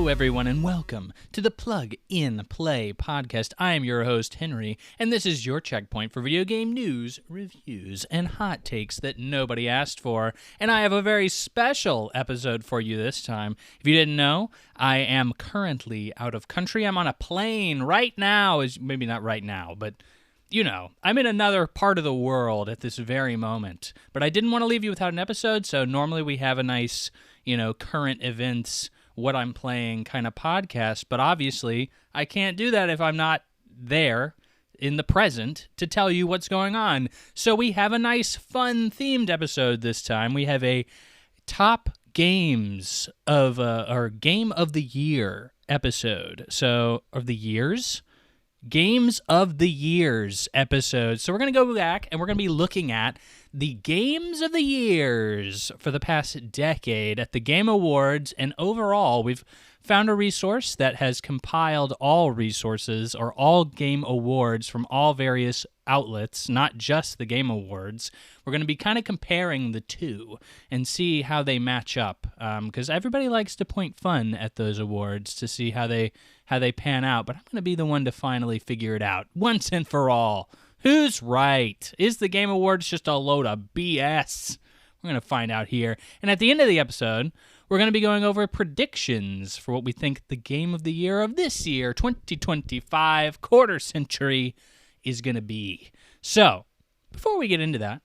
Hello, everyone, and welcome to the Plug in Play podcast. I am your host, Henry, and this is your checkpoint for video game news, reviews, and hot takes that nobody asked for. And I have a very special episode for you this time. If you didn't know, I am currently out of country. I'm on a plane right now. Maybe not right now, but you know, I'm in another part of the world at this very moment. But I didn't want to leave you without an episode, so normally we have a nice, current events, what I'm playing kind of podcast, but obviously I can't do that if I'm not there in the present to tell you what's going on. So we have a nice, fun themed episode this time. We have a top games of, or game of the year episode. So, of the years? Games of the Years episode. So we're going to go back and we're going to be looking at the games of the years for the past decade at the Game Awards. And overall, we've found a resource that has compiled all resources or all game awards from all various outlets, not just the Game Awards. We're going to be kind of comparing the two and see how they match up, because everybody likes to point fun at those awards to see how they pan out, but I'm going to be the one to finally figure it out once and for all. Who's right? Is the Game Awards just a load of BS? We're going to find out here. And at the end of the episode, we're going to be going over predictions for what we think the Game of the Year of this year, 2025, quarter century, is going to be. So, before we get into that,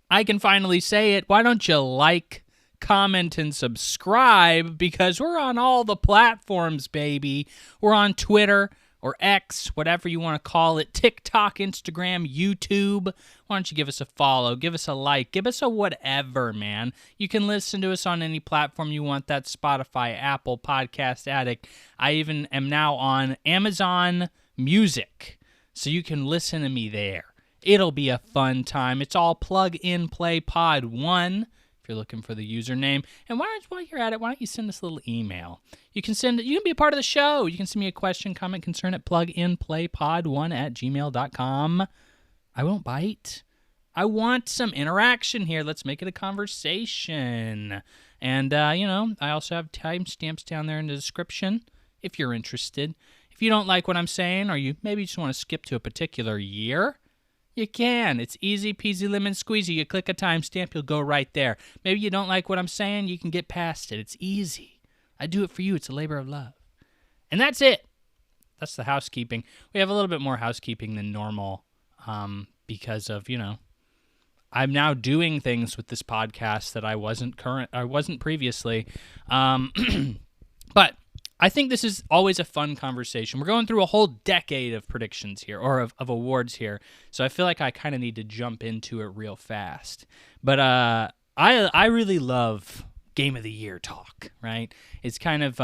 I can finally say it. Why don't you like, comment, and subscribe? Because we're on all the platforms, baby. We're on Twitter or X, whatever you want to call it, TikTok, Instagram, YouTube. Why don't you give us a follow, give us a like, give us a whatever, man. You can listen to us on any platform you want. That's Spotify, Apple, Podcast Addict. I even am now on Amazon Music, so you can listen to me there. It'll be a fun time. It's all Plug in Play Pod 1. If you're looking for the username. And while you're at it, why don't you send us a little email? You can be a part of the show. You can send me a question, comment, concern at pluginplaypod1@gmail.com. I won't bite. I want some interaction here. Let's make it a conversation. And, I also have timestamps down there in the description if you're interested. If you don't like what I'm saying, or you maybe just want to skip to a particular year, you can. It's easy peasy lemon squeezy. You click a timestamp, you'll go right there. Maybe you don't like what I'm saying, you can get past it. It's easy. I do it for you. It's a labor of love. And that's it. That's the housekeeping. We have a little bit more housekeeping than normal because of, I'm now doing things with this podcast that I wasn't previously. But I think this is always a fun conversation. We're going through a whole decade of predictions here, or of awards here, so I feel like I kind of need to jump into it real fast. But I really love Game of the Year talk, right? It's kind of,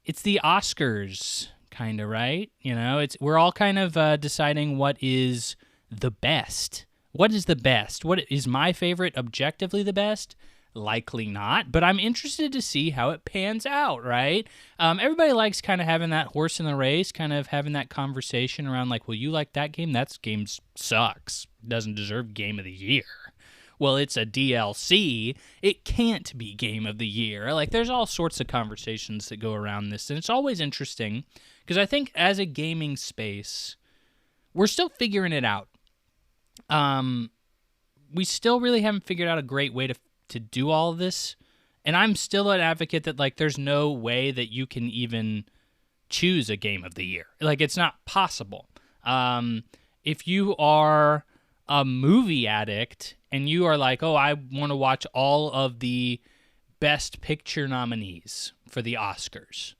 it's the Oscars, kind of, right? We're all kind of deciding what is the best. What is the best? What is my favorite objectively the best? Likely not, but I'm interested to see how it pans out, right? Everybody likes kind of having that horse in the race, kind of having that conversation around like, well, you like that game? That game sucks. Doesn't deserve Game of the Year. Well, it's a DLC. It can't be Game of the Year. Like, there's all sorts of conversations that go around this, and it's always interesting because I think as a gaming space, we're still figuring it out. We still really haven't figured out a great way to do all of this, and I'm still an advocate that like there's no way that you can even choose a Game of the Year. Like, it's not possible. If you are a movie addict and you are like, oh, I want to watch all of the Best Picture nominees for the Oscars,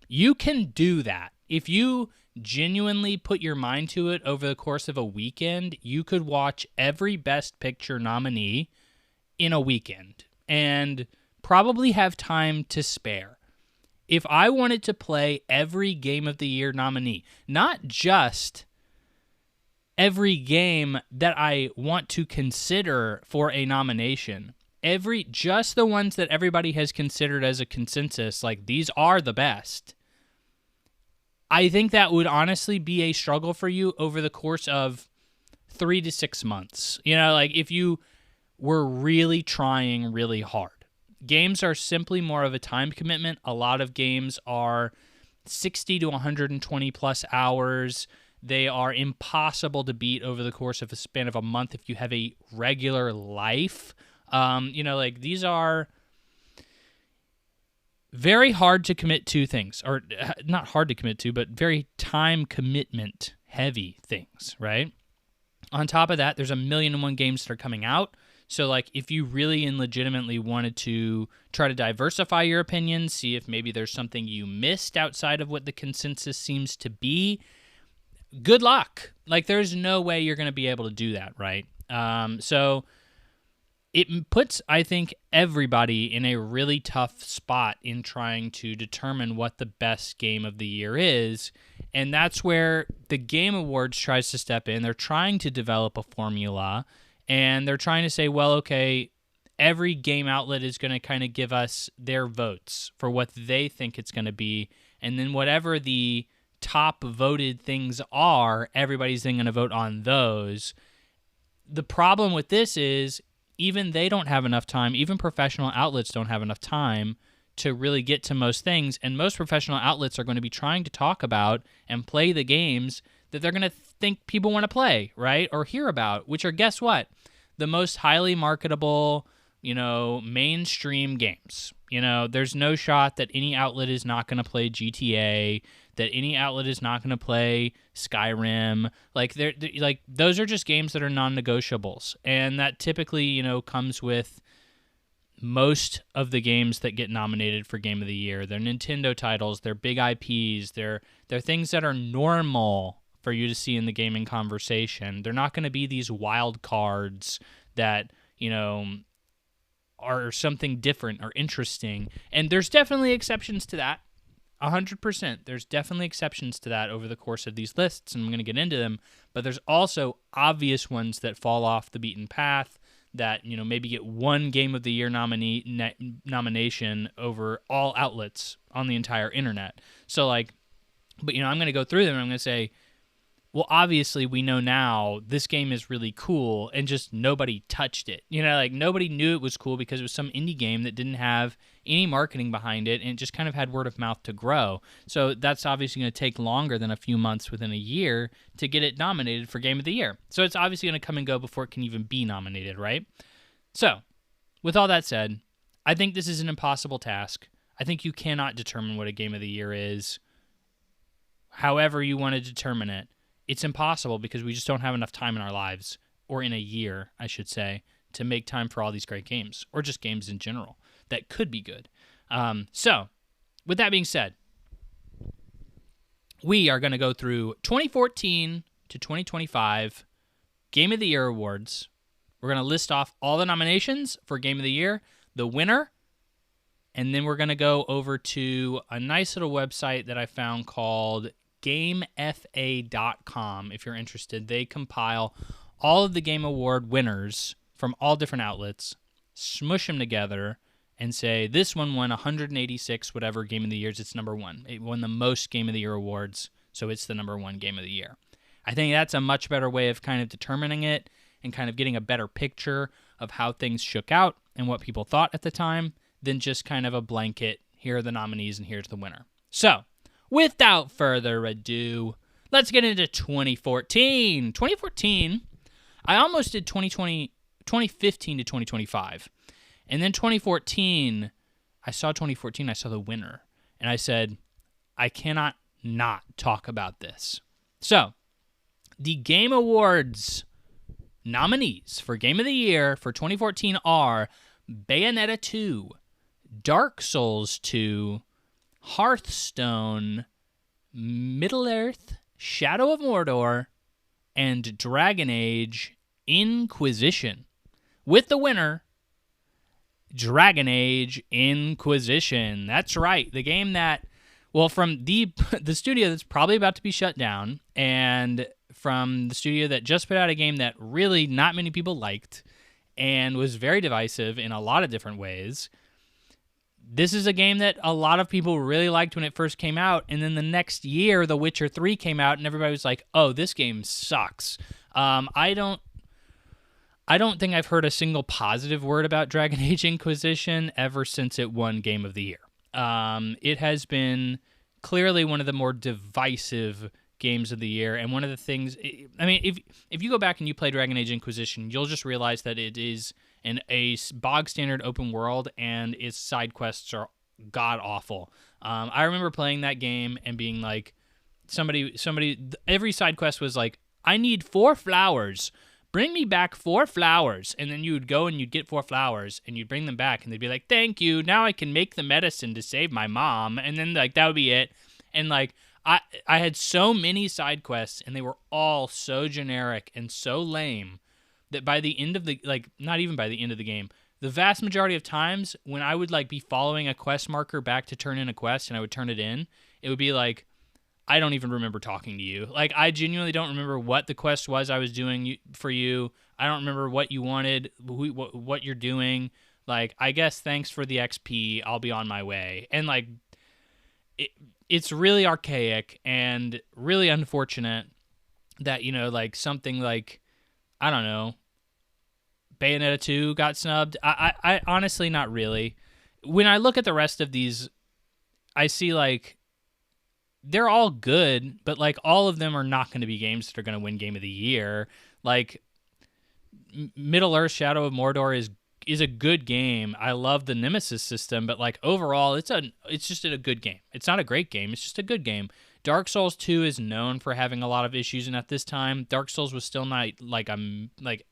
you can do that. If you genuinely put your mind to it over the course of a weekend, you could watch every Best Picture nominee in a weekend and probably have time to spare. If I wanted to play every Game of the Year nominee, not just every game that I want to consider for a nomination, just the ones that everybody has considered as a consensus, like these are the best, I think that would honestly be a struggle for you over the course of 3 to 6 months. Like if you were really trying really hard. games are simply more of a time commitment. A lot of games are 60 to 120 plus hours. They are impossible to beat over the course of a span of a month if you have a regular life. These are very hard to commit to things, or not hard to commit to, but very time commitment heavy things, right? On top of that, there's 1,000,001 games that are coming out. So, if you really and legitimately wanted to try to diversify your opinions, see if maybe there's something you missed outside of what the consensus seems to be, good luck. There's no way you're going to be able to do that, right? So it puts, I think, everybody in a really tough spot in trying to determine what the best game of the year is. And that's where the Game Awards tries to step in. They're trying to develop a formula, and they're trying to say, well, okay, every game outlet is going to kind of give us their votes for what they think it's going to be. And then whatever the top voted things are, everybody's then going to vote on those. The problem with this is even they don't have enough time, even professional outlets don't have enough time to really get to most things, and most professional outlets are going to be trying to talk about and play the games that they're going to think people want to play, right, or hear about, which are, guess what, the most highly marketable, mainstream games. There's no shot that any outlet is not going to play GTA, that any outlet is not going to play Skyrim. Those are just games that are non-negotiables, and that typically, comes with most of the games that get nominated for Game of the Year. They're Nintendo titles, they're big IPs, they're things that are normal for you to see in the gaming conversation. They're not going to be these wild cards that, are something different or interesting. And there's definitely exceptions to that. 100%. There's definitely exceptions to that over the course of these lists, and I'm going to get into them. But there's also obvious ones that fall off the beaten path that, maybe get one Game of the Year nomination over all outlets on the entire internet. So, I'm going to go through them, and I'm going to say, well, obviously, we know now this game is really cool, and just nobody touched it. Nobody knew it was cool because it was some indie game that didn't have any marketing behind it, and it just kind of had word of mouth to grow. So that's obviously going to take longer than a few months within a year to get it nominated for Game of the Year. So it's obviously going to come and go before it can even be nominated, right? So, with all that said, I think this is an impossible task. I think you cannot determine what a Game of the Year is, however you want to determine it. It's impossible because we just don't have enough time in our lives, or in a year, I should say, to make time for all these great games, or just games in general that could be good. So, with that being said, we are going to go through 2014 to 2025 Game of the Year awards. We're going to list off all the nominations for Game of the Year, the winner, and then we're going to go over to a nice little website that I found called GameFA.com. If you're interested, they compile all of the Game Award winners from all different outlets, smush them together, and say this one won 186 whatever Game of the Years. It's number one. It won the most Game of the Year awards, so it's the number one Game of the Year. I think that's a much better way of kind of determining it and kind of getting a better picture of how things shook out and what people thought at the time than just kind of a blanket, here are the nominees and here's the winner. So, without further ado, let's get into 2014. 2014, I almost did 2015 to 2025. And then 2014, I saw the winner. And I said, I cannot not talk about this. So, the Game Awards nominees for Game of the Year for 2014 are Bayonetta 2, Dark Souls 2, Hearthstone, Middle-earth, Shadow of Mordor, and Dragon Age Inquisition. With the winner, Dragon Age Inquisition. That's right, the game that, well, from the studio that's probably about to be shut down, and from the studio that just put out a game that really not many people liked and was very divisive in a lot of different ways. This is a game that a lot of people really liked when it first came out, and then the next year, The Witcher 3 came out, and everybody was like, oh, this game sucks. I I don't think I've heard a single positive word about Dragon Age Inquisition ever since it won Game of the Year. It has been clearly one of the more divisive games of the year, and one of the things, I mean, if you go back and you play Dragon Age Inquisition, you'll just realize that it is a bog standard open world, and its side quests are god awful. I remember playing that game and being like, every side quest was like, I need 4 flowers. Bring me back 4 flowers. And then you would go and you'd get 4 flowers and you'd bring them back and they'd be like, thank you. Now I can make the medicine to save my mom. And then like that would be it. And like I had so many side quests and they were all so generic and so lame that by the end of the, like, not even by the end of the game, the vast majority of times when I would like be following a quest marker back to turn in a quest and I would turn it in, it would be like, I don't even remember talking to you. Like, I genuinely don't remember what the quest was I was doing for you. I don't remember what you wanted, what you're doing. Like, I guess thanks for the XP. I'll be on my way. And, like, it's really archaic and really unfortunate that, you know, like, something like, I don't know, Bayonetta 2 got snubbed. I honestly, not really. When I look at the rest of these, I see, like, they're all good, but like all of them are not going to be games that are going to win Game of the Year. Like Middle-earth: Shadow of Mordor is a good game. I love the Nemesis system, but like overall it's just a good game. It's not a great game, it's just a good game. Dark Souls 2 is known for having a lot of issues, and at this time Dark Souls was still not like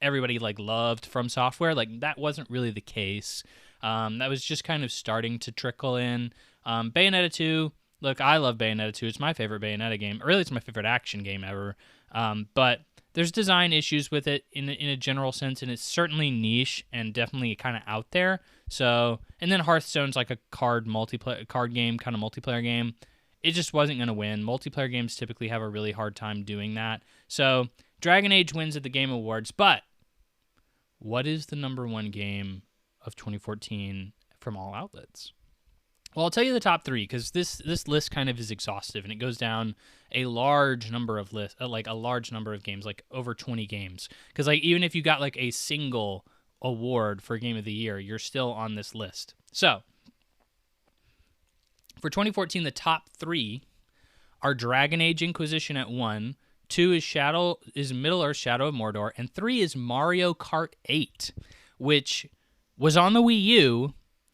everybody like loved From Software. Like that wasn't really the case. That was just kind of starting to trickle in. Bayonetta 2, look, I love Bayonetta 2. It's my favorite Bayonetta game. Really, it's my favorite action game ever. But there's design issues with it in a general sense, and it's certainly niche and definitely kind of out there. So, and then Hearthstone's like a card game, kind of multiplayer game. It just wasn't going to win. Multiplayer games typically have a really hard time doing that. So, Dragon Age wins at the Game Awards. But what is the number 1 game of 2014 from all outlets? Well, I'll tell you the top 3 because this list kind of is exhaustive and it goes down a large number of games, like over 20 games. Because like even if you got like a single award for Game of the Year, you're still on this list. So for 2014, the top 3 are Dragon Age Inquisition at 1, 2 is Middle-earth: Shadow of Mordor, and 3 is Mario Kart 8, which was on the Wii U.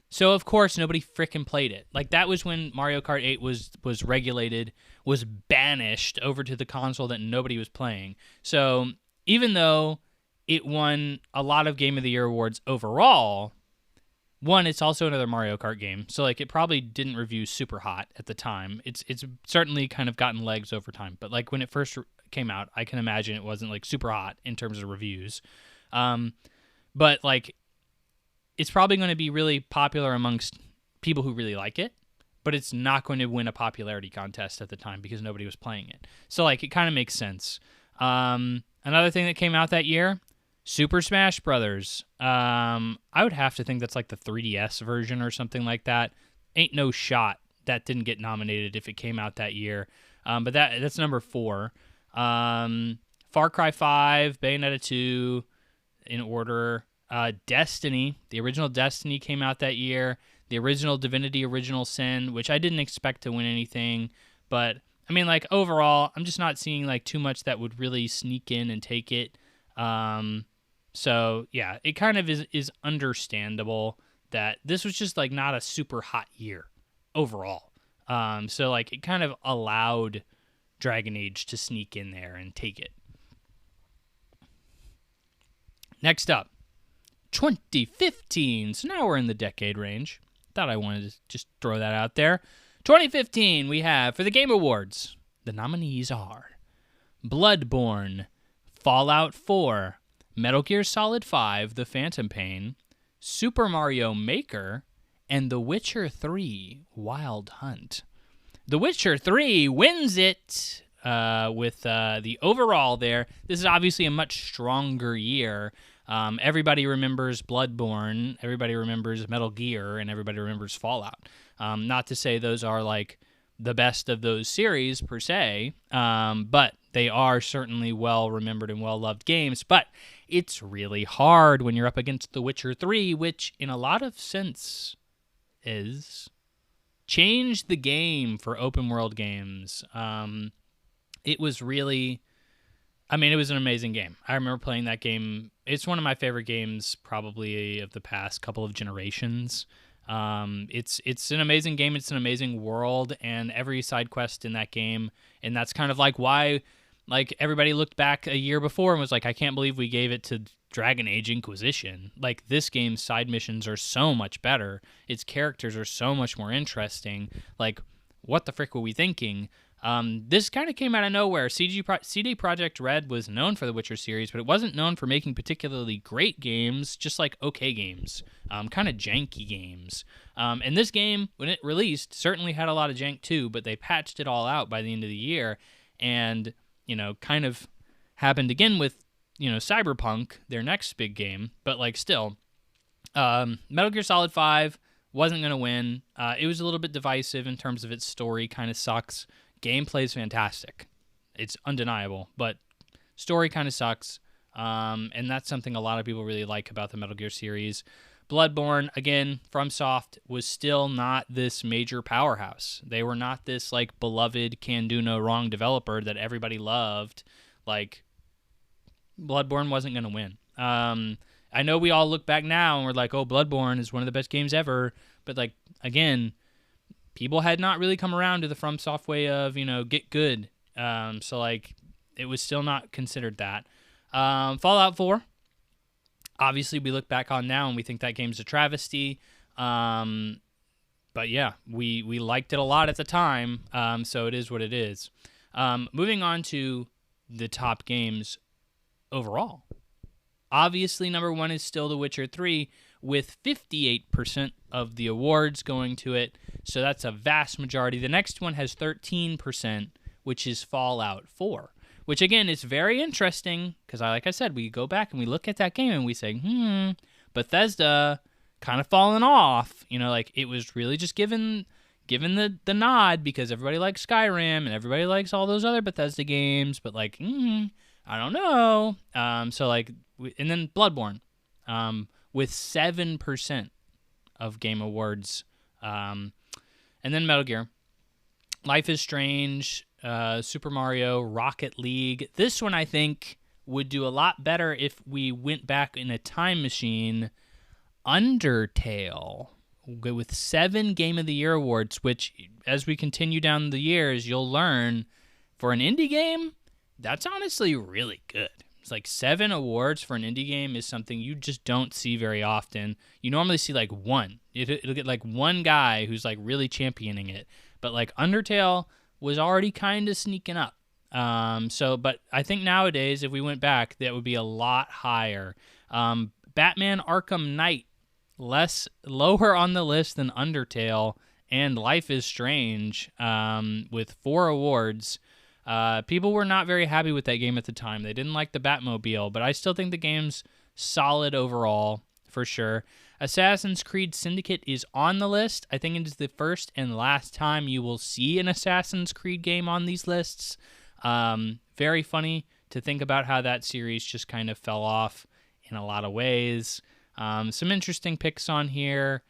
So, of course, nobody frickin' played it. Like, that was when Mario Kart 8 was regulated, was banished over to the console that nobody was playing. So, even though it won a lot of Game of the Year awards overall, one, it's also another Mario Kart game. So, like, it probably didn't review super hot at the time. It's certainly kind of gotten legs over time. But, like, when it first came out, I can imagine it wasn't, like, super hot in terms of reviews. But, like, it's probably going to be really popular amongst people who really like it, but it's not going to win a popularity contest at the time because nobody was playing it. So, like, it kind of makes sense. Another thing that came out that year, Super Smash Brothers. I would have to think that's like the 3DS version or something like that. Ain't no shot that didn't get nominated if it came out that year. But that's number 4. Far Cry 5, Bayonetta 2 in order. Destiny, the original Destiny came out that year. The original Divinity Original Sin, which I didn't expect to win anything. But, I mean, like, overall, I'm just not seeing, like, too much that would really sneak in and take it. So, yeah, it kind of is understandable that this was just, like, not a super hot year overall. So, like, it kind of allowed Dragon Age to sneak in there and take it. Next up, 2015. So now we're in the decade range. Thought I wanted to just throw that out there. 2015, we have, for the Game Awards, the nominees are Bloodborne, Fallout 4, Metal Gear Solid 5, The Phantom Pain, Super Mario Maker, and The Witcher 3, Wild Hunt. The Witcher 3 wins it with the overall there. This is obviously a much stronger year. Everybody remembers Bloodborne, everybody remembers Metal Gear, and everybody remembers Fallout. Not to say those are like the best of those series per se, but they are certainly well-remembered and well-loved games, but it's really hard when you're up against The Witcher 3, which in a lot of sense is changed the game for open-world games. It was really... it was an amazing game. I remember playing that game. It's one of my favorite games probably of the past couple of generations. It's an amazing game. It's an amazing world, and every side quest in that game. And that's kind of like why everybody looked back a year before and was like, I can't believe we gave it to Dragon Age Inquisition. Like, this game's side missions are so much better. Its characters are so much more interesting. Like, what the frick were we thinking? This kind of came out of nowhere. CD Projekt Red was known for the Witcher series, but it wasn't known for making particularly great games, just like okay games, kind of janky games. And this game, when it released, certainly had a lot of jank too, but they patched it all out by the end of the year, and, kind of happened again with, Cyberpunk, their next big game, but still, Metal Gear Solid 5 wasn't going to win. It was a little bit divisive in terms of its story, kind of sucks. Gameplay is fantastic. It's undeniable, but story kind of sucks, and that's something a lot of people really like about the Metal Gear series. Bloodborne, again, FromSoft, was still not this major powerhouse. They were not this, beloved can-do-no-wrong developer that everybody loved. Bloodborne wasn't going to win. I know we all look back now and we're like, oh, Bloodborne is one of the best games ever, but, again... people had not really come around to the FromSoft way of, get good. So, it was still not considered that. Fallout 4, obviously we look back on now and we think that game's a travesty. But, yeah, we liked it a lot at the time, so it is what it is. Moving on to the top games overall. Obviously, number one is still The Witcher 3, with 58% of the awards going to it, so that's a vast majority. The next one has 13%, which is Fallout 4, which, again, is very interesting, because, like I said, we go back and we look at that game and we say, Bethesda kind of fallen off. It was really just given the nod because everybody likes Skyrim and everybody likes all those other Bethesda games, but, I don't know. And then Bloodborne, with 7% of Game Awards. And then Metal Gear. Life is Strange, Super Mario, Rocket League. This one, I think, would do a lot better if we went back in a time machine. Undertale, with 7 Game of the Year awards, which, as we continue down the years, you'll learn, for an indie game, that's honestly really good. It's 7 awards for an indie game is something you just don't see very often. You normally see one. It'll get one guy who's really championing it. But Undertale was already kind of sneaking up. But I think nowadays, if we went back, that would be a lot higher. Batman Arkham Knight, lower on the list than Undertale, and Life is Strange, with 4 awards. People were not very happy with that game at the time. They didn't like the Batmobile, but I still think the game's solid overall, for sure. Assassin's Creed Syndicate is on the list. I think it is the first and last time you will see an Assassin's Creed game on these lists. Very funny to think about how that series just kind of fell off in a lot of ways. Some interesting picks on here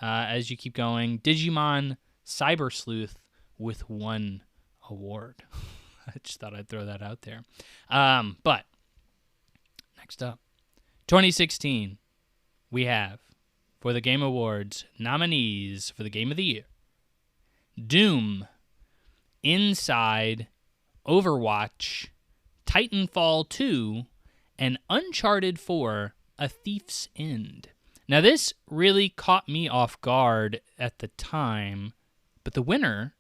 as you keep going. Digimon Cyber Sleuth with 1 award. I just thought I'd throw that out there. But next up, 2016, we have, for the Game Awards, nominees for the Game of the Year: Doom, Inside, Overwatch, Titanfall 2, and Uncharted 4, A Thief's End. Now, this really caught me off guard at the time, but the winner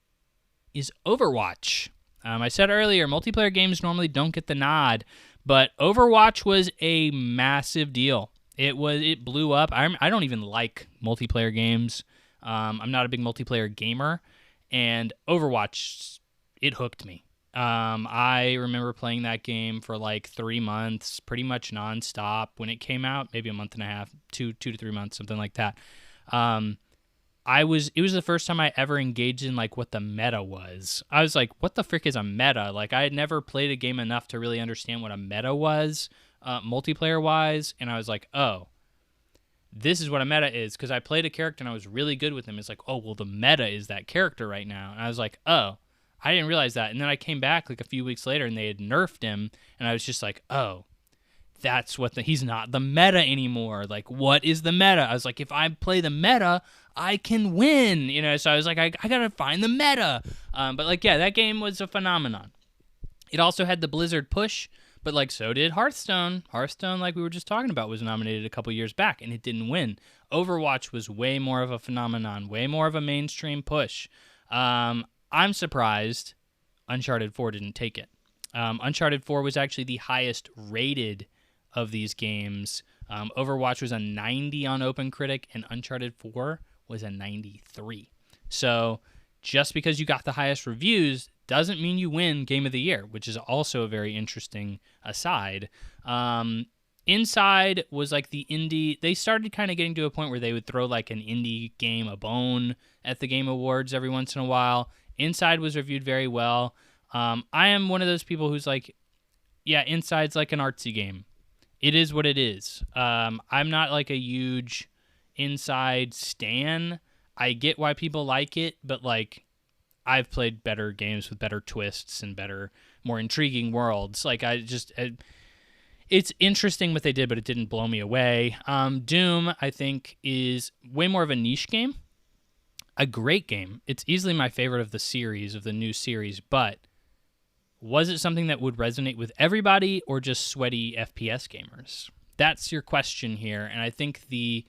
is Overwatch. I said earlier, multiplayer games normally don't get the nod, but Overwatch was a massive deal. It blew up. I don't even like multiplayer games. I'm not a big multiplayer gamer, and Overwatch, it hooked me. I remember playing that game for 3 months, pretty much nonstop when it came out, maybe a month and a half, 2 to 3 months, something like that. it was the first time I ever engaged in like what the meta was. I was like, what the frick is a meta? Like I had never played a game enough to really understand what a meta was, multiplayer wise. And I was like, oh, this is what a meta is. Because I played a character and I was really good with him. It's like, oh, well, the meta is that character right now. And I was like, oh, I didn't realize that. And then I came back like a few weeks later and they had nerfed him. And I was just like, oh, that's what he's not the meta anymore. Like, what is the meta? I was like, if I play the meta, I can win, so I was like, I gotta find the meta. But like, yeah, that game was a phenomenon. It also had the Blizzard push, but like, so did Hearthstone. Hearthstone, like we were just talking about, was nominated a couple years back, and it didn't win. Overwatch was way more of a phenomenon, way more of a mainstream push. I'm surprised Uncharted 4 didn't take it. Uncharted 4 was actually the highest rated of these games. Overwatch was a 90 on OpenCritic, and Uncharted 4 was a 93. So just because you got the highest reviews doesn't mean you win Game of the Year, which is also a very interesting aside. Inside was like the indie. They started kind of getting to a point where they would throw like an indie game a bone at the Game Awards every once in a while. Inside was reviewed very well. I am one of those people who's like, yeah, Inside's like an artsy game. It is what it is. I'm not like a huge Inside stan. I get why people like it, but like I've played better games with better twists and better, more intriguing worlds. Like it's interesting what they did, but it didn't blow me away. Doom, I think, is way more of a niche game. A great game. It's easily my favorite of the series, of the new series, but was it something that would resonate with everybody or just sweaty FPS gamers? That's your question here, and I think the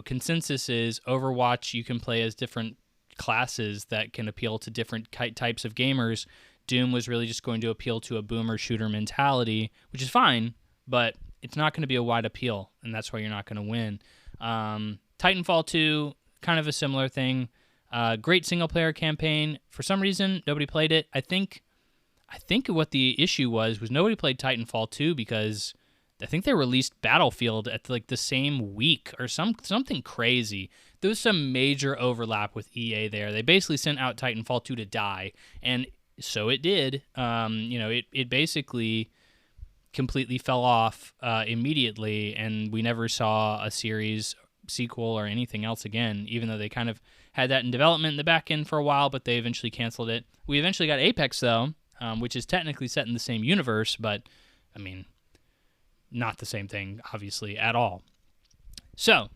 consensus is Overwatch you can play as different classes that can appeal to different types of gamers. Doom was really just going to appeal to a boomer shooter mentality, which is fine, but it's not going to be a wide appeal, and that's why you're not going to win. Titanfall 2, kind of a similar thing. Great single-player campaign. For some reason, nobody played it. I think what the issue was nobody played Titanfall 2 because I think they released Battlefield at like the same week or something crazy. There was some major overlap with EA there. They basically sent out Titanfall 2 to die, and so it did. It basically completely fell off immediately, and we never saw a series sequel or anything else again, even though they kind of had that in development in the back end for a while, but they eventually canceled it. We eventually got Apex, though, which is technically set in the same universe, but, I mean, not the same thing, obviously, at all. So,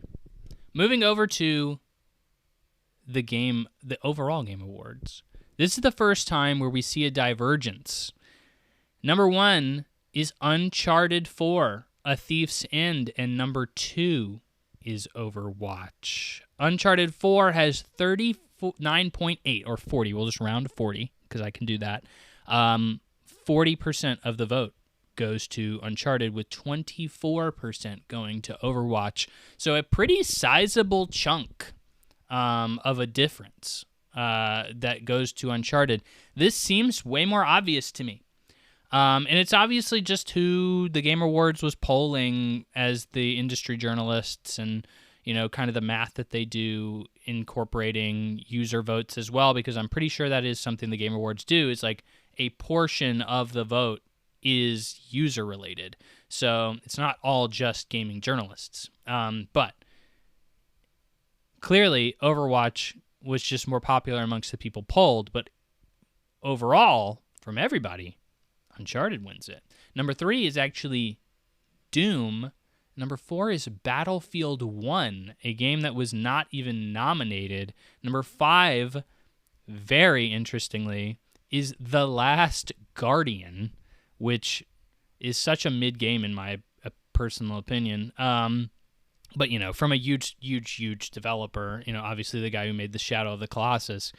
moving over to the overall Game Awards. This is the first time where we see a divergence. Number 1 is Uncharted 4, A Thief's End, and number 2 is Overwatch. Uncharted 4 has 39.8, or 40, we'll just round to 40, because I can do that. 40% of the vote goes to Uncharted, with 24% going to Overwatch. So a pretty sizable chunk of a difference that goes to Uncharted. This seems way more obvious to me. And it's obviously just who the Game Awards was polling as the industry journalists and, kind of the math that they do incorporating user votes as well, because I'm pretty sure that is something the Game Awards do, is like a portion of the vote is user related. So it's not all just gaming journalists. But clearly Overwatch was just more popular amongst the people polled, but overall, from everybody, Uncharted wins it. Number 3 is actually Doom. Number 4 is Battlefield 1, a game that was not even nominated. Number 5, very interestingly, is The Last Guardian, which is such a mid-game in my personal opinion. But, from a huge developer, obviously the guy who made the Shadow of the Colossus,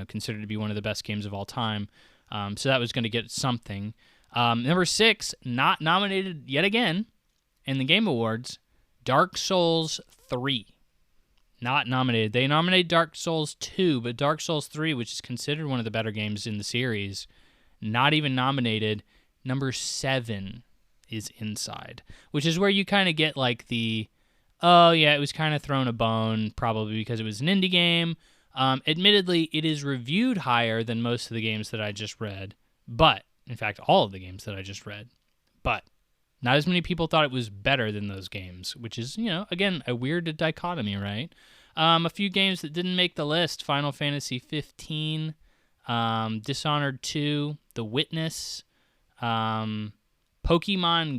considered to be one of the best games of all time. So that was going to get something. Number 6, not nominated yet again in the Game Awards, Dark Souls 3. Not nominated. They nominated Dark Souls 2, but Dark Souls 3, which is considered one of the better games in the series, not even nominated. Number 7 is Inside, which is where you kind of get like the oh, yeah, it was kind of thrown a bone, probably because it was an indie game. Admittedly, it is reviewed higher than most of the games that I just read, but, in fact, all of the games that I just read, but not as many people thought it was better than those games, which is, again, a weird dichotomy, right? A few games that didn't make the list: Final Fantasy 15, Dishonored 2, The Witness, Pokemon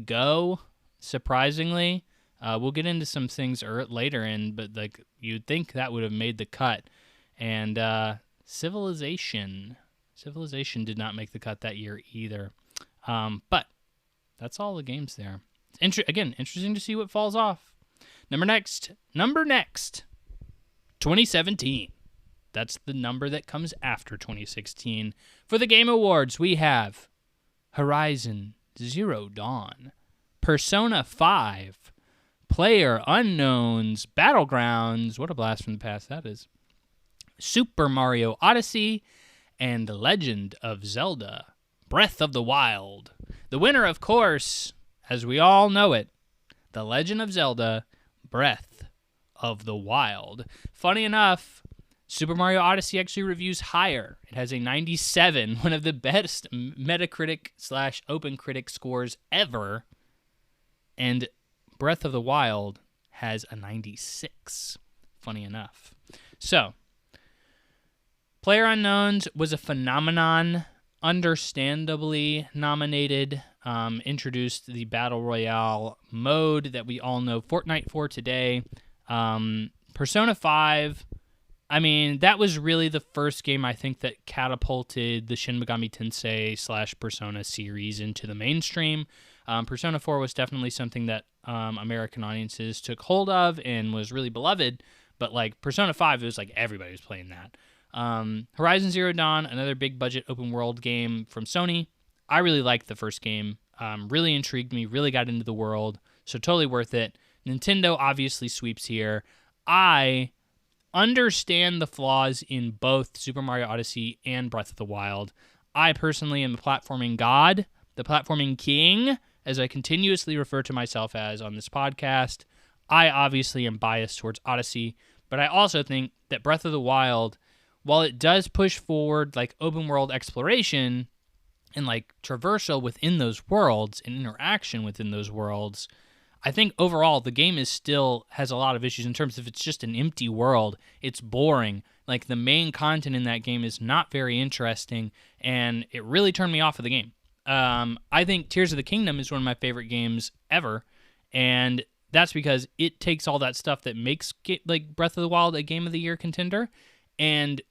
Go, surprisingly. We'll get into some things later, but like you'd think that would have made the cut. And Civilization did not make the cut that year either. But that's all the games there. Interesting to see what falls off. Number next, 2017. That's the number that comes after 2016. For the Game Awards, we have Horizon Zero Dawn, Persona 5, PlayerUnknown's Battlegrounds, what a blast from the past that is, Super Mario Odyssey, and The Legend of Zelda, Breath of the Wild. The winner, of course, as we all know it, The Legend of Zelda, Breath of the Wild. Funny enough, Super Mario Odyssey actually reviews higher. It has a 97, one of the best Metacritic/OpenCritic scores ever. And Breath of the Wild has a 96, funny enough. So, PlayerUnknown's was a phenomenon, understandably nominated, introduced the Battle Royale mode that we all know Fortnite for today. Persona 5, I mean, that was really the first game I think that catapulted the Shin Megami Tensei/Persona series into the mainstream. Persona 4 was definitely something that American audiences took hold of and was really beloved, but like Persona 5, it was like everybody was playing that. Horizon Zero Dawn, another big budget open world game from Sony. I really liked the first game, really intrigued me, really got into the world, so totally worth it. Nintendo obviously sweeps here. I understand the flaws in both Super Mario Odyssey and Breath of the Wild. I personally am the platforming god, the platforming king, as I continuously refer to myself as on this podcast. I obviously am biased towards Odyssey, but I also think that Breath of the Wild, while it does push forward like open world exploration and like traversal within those worlds and interaction within those worlds, I think overall the game is still has a lot of issues in terms of it's just an empty world. It's boring. Like the main content in that game is not very interesting, and it really turned me off of the game. I think Tears of the Kingdom is one of my favorite games ever, and that's because it takes all that stuff that makes like Breath of the Wild a Game of the Year contender and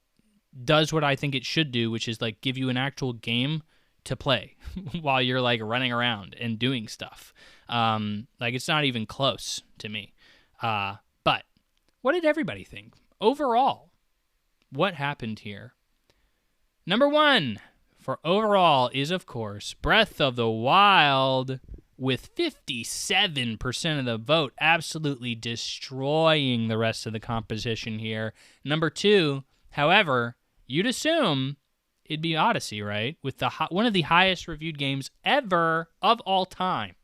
does what I think it should do, which is like give you an actual game to play while you're like running around and doing stuff. Like it's not even close to me. But what did everybody think? Overall, what happened here? Number one for overall is, of course, Breath of the Wild with 57% of the vote, absolutely destroying the rest of the composition here. Number two, however, you'd assume it'd be Odyssey, right? With one of the highest reviewed games ever of all time.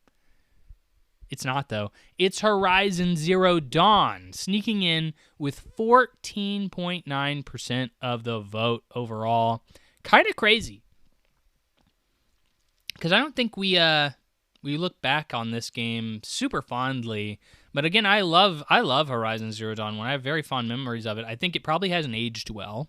It's not, though. It's Horizon Zero Dawn, sneaking in with 14.9% of the vote overall. Kind of crazy. Because I don't think we look back on this game super fondly. But again, I love Horizon Zero Dawn. I have very fond memories of it. I think it probably hasn't aged well.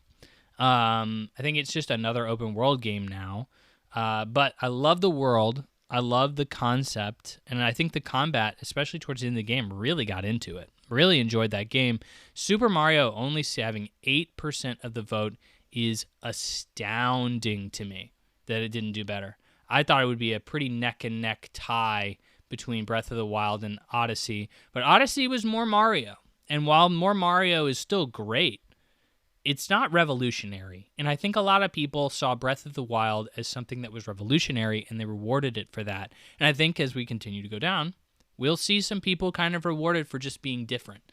I think it's just another open world game now. But I love the world. I love the concept. And I think the combat, especially towards the end of the game, really got into it. Really enjoyed that game. Super Mario only having 8% of the vote is astounding to me that it didn't do better. I thought it would be a pretty neck-and-neck tie between Breath of the Wild and Odyssey. But Odyssey was more Mario. And while more Mario is still great, it's not revolutionary. And I think a lot of people saw Breath of the Wild as something that was revolutionary, and they rewarded it for that. And I think as we continue to go down, we'll see some people kind of rewarded for just being different.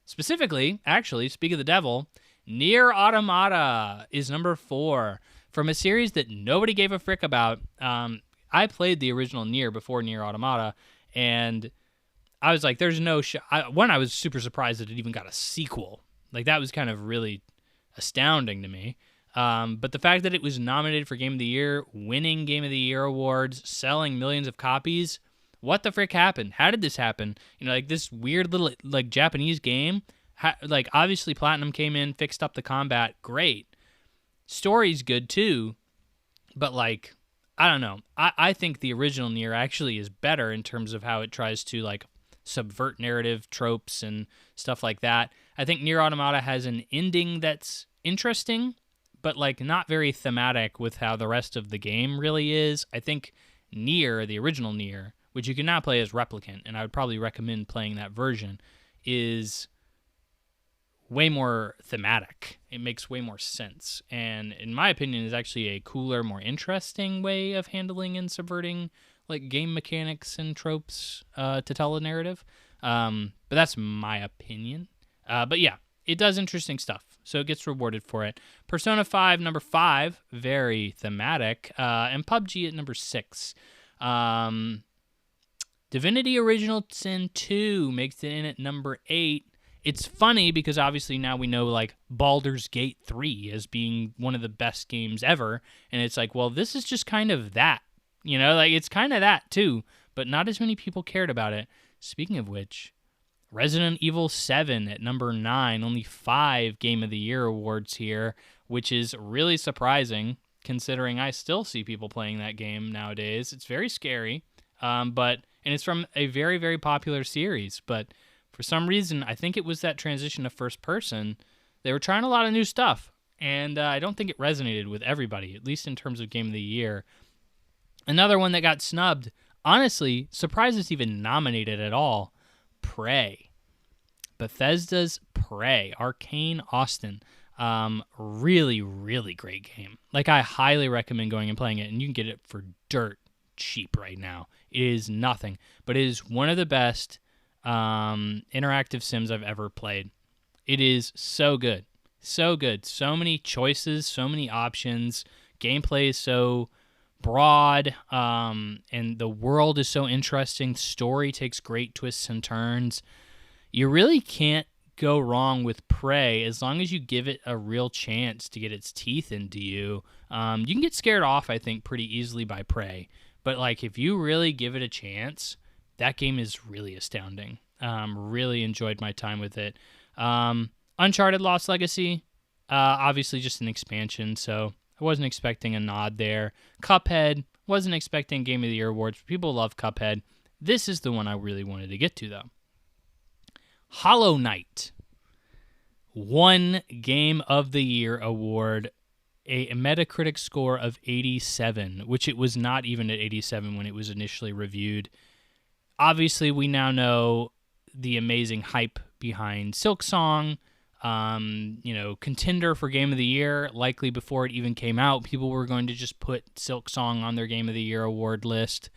Specifically, actually, speak of the devil, Nier Automata is number 4. From a series that nobody gave a frick about. I played the original Nier before Nier Automata, and I was like, there's no one, I was super surprised that it even got a sequel. Like, that was kind of really astounding to me. But the fact that it was nominated for Game of the Year, winning Game of the Year awards, selling millions of copies, what the frick happened? How did this happen? You know, like, this weird little, like, Japanese game, like, obviously Platinum came in, fixed up the combat, great. Story's good, too, but, like, I don't know. I think the original Nier actually is better in terms of how it tries to, like, subvert narrative tropes and stuff like that. I think Nier Automata has an ending that's interesting, but, like, not very thematic with how the rest of the game really is. I think Nier, the original Nier, which you can now play as Replicant, and I would probably recommend playing that version, is way more thematic. It makes way more sense, and in my opinion is actually a cooler, more interesting way of handling and subverting, like, game mechanics and tropes to tell a narrative. But that's my opinion. But yeah, it does interesting stuff, so it gets rewarded for it. Persona 5, number 5, very thematic, and PUBG at number 6. Divinity Original Sin 2 makes it in at number 8. It's funny because obviously now we know, like, Baldur's Gate 3 as being one of the best games ever, and it's like, well, this is just kind of that, you know, like, it's kind of that too, but not as many people cared about it. Speaking of which, Resident Evil 7 at number 9, only 5 Game of the Year awards here, which is really surprising considering I still see people playing that game nowadays. It's very scary, and it's from a very, very popular series, but for some reason, I think it was that transition to first person. They were trying a lot of new stuff, and I don't think it resonated with everybody, at least in terms of Game of the Year. Another one that got snubbed, honestly, surprised it's even nominated at all, Prey. Bethesda's Prey, Arcane Austin. Really, really great game. Like, I highly recommend going and playing it, and you can get it for dirt cheap right now. It is nothing, but it is one of the best interactive sims I've ever played. It is so good. So good. So many choices, so many options. Gameplay is so broad, and the world is so interesting. Story takes great twists and turns. You really can't go wrong with Prey as long as you give it a real chance to get its teeth into you. You can get scared off, I think, pretty easily by Prey. But, like, if you really give it a chance, that game is really astounding. Really enjoyed my time with it. Uncharted Lost Legacy, obviously just an expansion, so I wasn't expecting a nod there. Cuphead, wasn't expecting Game of the Year awards. People love Cuphead. This is the one I really wanted to get to, though. Hollow Knight, one Game of the Year award, a Metacritic score of 87, which it was not even at 87 when it was initially reviewed. Obviously, we now know the amazing hype behind Silksong, contender for Game of the Year. Likely before it even came out, people were going to just put Silksong on their Game of the Year award list.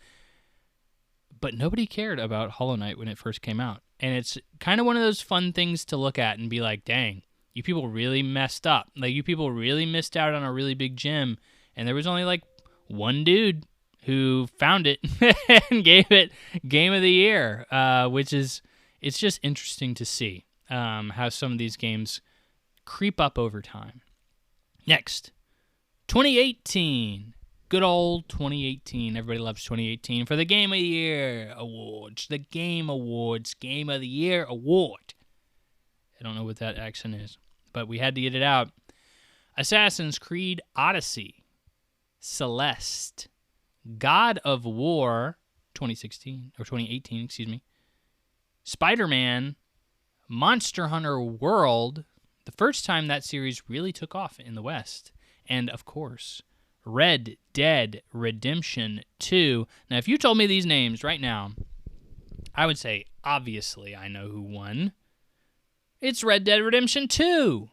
But nobody cared about Hollow Knight when it first came out. And it's kind of one of those fun things to look at and be like, dang, you people really messed up. Like, you people really missed out on a really big gem. And there was only, like, one dude who found it and gave it Game of the Year, which is, it's just interesting to see how some of these games creep up over time. Next, 2018. Good old 2018. Everybody loves 2018 for the Game of the Year Awards. The Game Awards. Game of the Year Award. I don't know what that accent is, but we had to get it out. Assassin's Creed Odyssey. Celeste. God of War 2018, excuse me. Spider-Man. Monster Hunter World. The first time that series really took off in the West. And, of course, Red Dead Redemption 2. Now, if you told me these names right now, I would say, obviously, I know who won. It's Red Dead Redemption 2.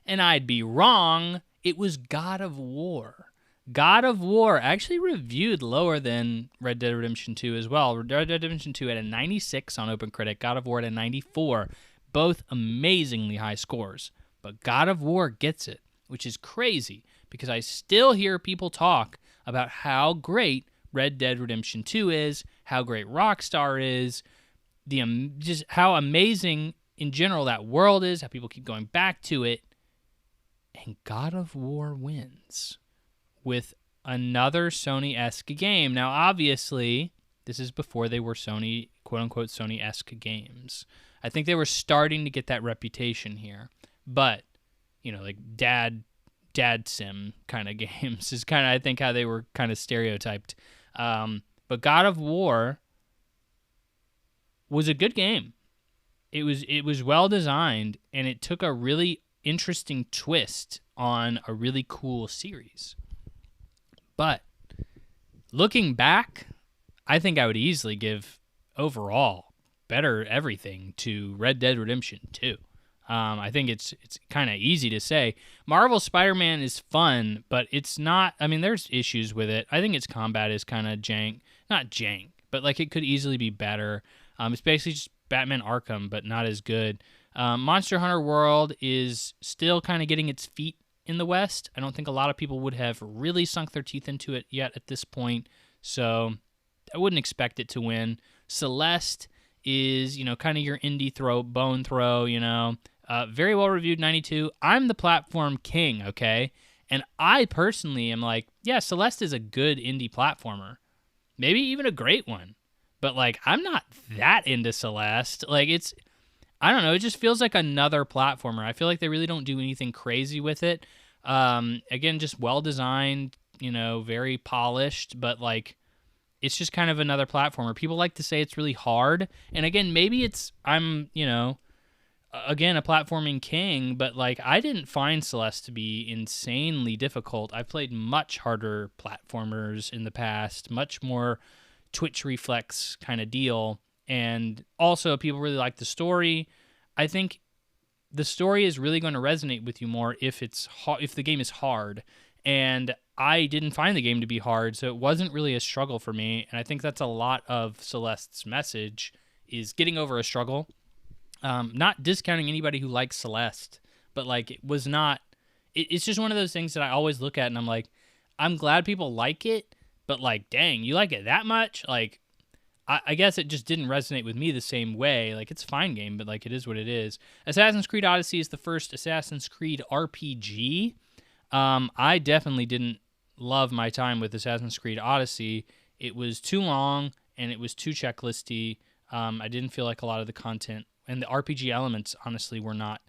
And I'd be wrong. It was God of War. God of War actually reviewed lower than Red Dead Redemption 2 as well. Red Dead Redemption 2 had a 96 on OpenCritic. God of War had a 94. Both amazingly high scores. But God of War gets it, which is crazy, because I still hear people talk about how great Red Dead Redemption 2 is, how great Rockstar is, just how amazing in general that world is, how people keep going back to it. And God of War wins with another Sony-esque game. Now, obviously, this is before they were Sony, quote-unquote, Sony-esque games. I think they were starting to get that reputation here. But, like dad sim kind of games is kind of, I think, how they were kind of stereotyped. But God of War was a good game. It was well designed, and it took a really interesting twist on a really cool series. But looking back, I think I would easily give overall better everything to Red Dead Redemption 2. I think it's kind of easy to say. Marvel Spider-Man is fun, but it's not. I mean, there's issues with it. I think its combat is kind of not jank, but like it could easily be better. It's basically just Batman Arkham, but not as good. Monster Hunter World is still kind of getting its feet in the West. I don't think a lot of people would have really sunk their teeth into it yet at this point, so I wouldn't expect it to win. Celeste is, kind of your indie bone throw, very well reviewed, 92. I'm the platform king, okay? And I personally am like, yeah, Celeste is a good indie platformer. Maybe even a great one. But, like, I'm not that into Celeste. Like, I don't know, it just feels like another platformer. I feel like they really don't do anything crazy with it. Again, just well-designed, very polished, but, like, it's just kind of another platformer. People like to say it's really hard. And, again, maybe I'm, again, a platforming king, but, like, I didn't find Celeste to be insanely difficult. I've played much harder platformers in the past, much more Twitch reflex kind of deal, and also people really like the story. I think the story is really going to resonate with you more if the game is hard, and I didn't find the game to be hard, so it wasn't really a struggle for me, and I think that's a lot of Celeste's message, is getting over a struggle. Not discounting anybody who likes Celeste, but like it's just one of those things that I always look at and I'm like, I'm glad people like it, but like, dang, you like it that much? Like, I guess it just didn't resonate with me the same way. Like, it's a fine game, but like, it is what it is. Assassin's Creed Odyssey is the first Assassin's Creed RPG. I definitely didn't love my time with Assassin's Creed Odyssey. It was too long and it was too checklisty. I didn't feel like a lot of the content and the RPG elements, honestly, were not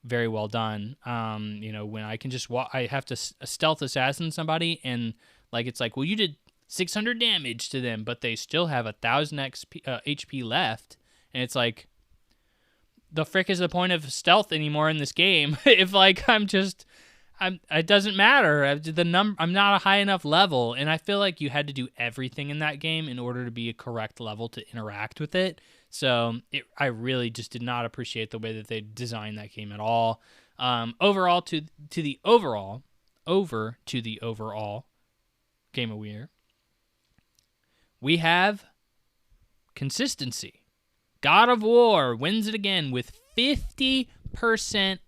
very well done. When I can just I have to stealth assassin somebody, and like it's like, well, you did 600 damage to them, but they still have 1,000 HP left, and it's like, the frick is the point of stealth anymore in this game? If like it doesn't matter. I'm not a high enough level, and I feel like you had to do everything in that game in order to be a correct level to interact with it. So I really just did not appreciate the way that they designed that game at all. Over to the overall Game of the Year, we have consistency. God of War wins it again with 50%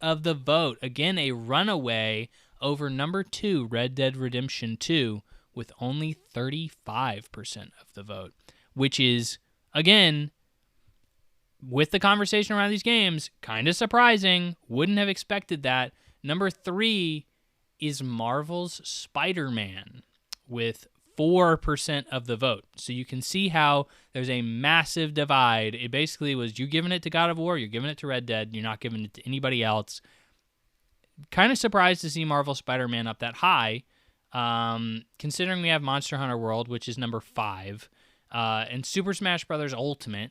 of the vote. Again, a runaway over number 2, Red Dead Redemption 2, with only 35% of the vote, which is, again, with the conversation around these games, kind of surprising. Wouldn't have expected that. Number 3 is Marvel's Spider-Man with 4% of the vote. So you can see how there's a massive divide. It basically was, you're giving it to God of War, you're giving it to Red Dead, you're not giving it to anybody else. Kind of surprised to see Marvel Spider-Man up that high, considering we have Monster Hunter World, which is number 5, and Super Smash Bros. Ultimate,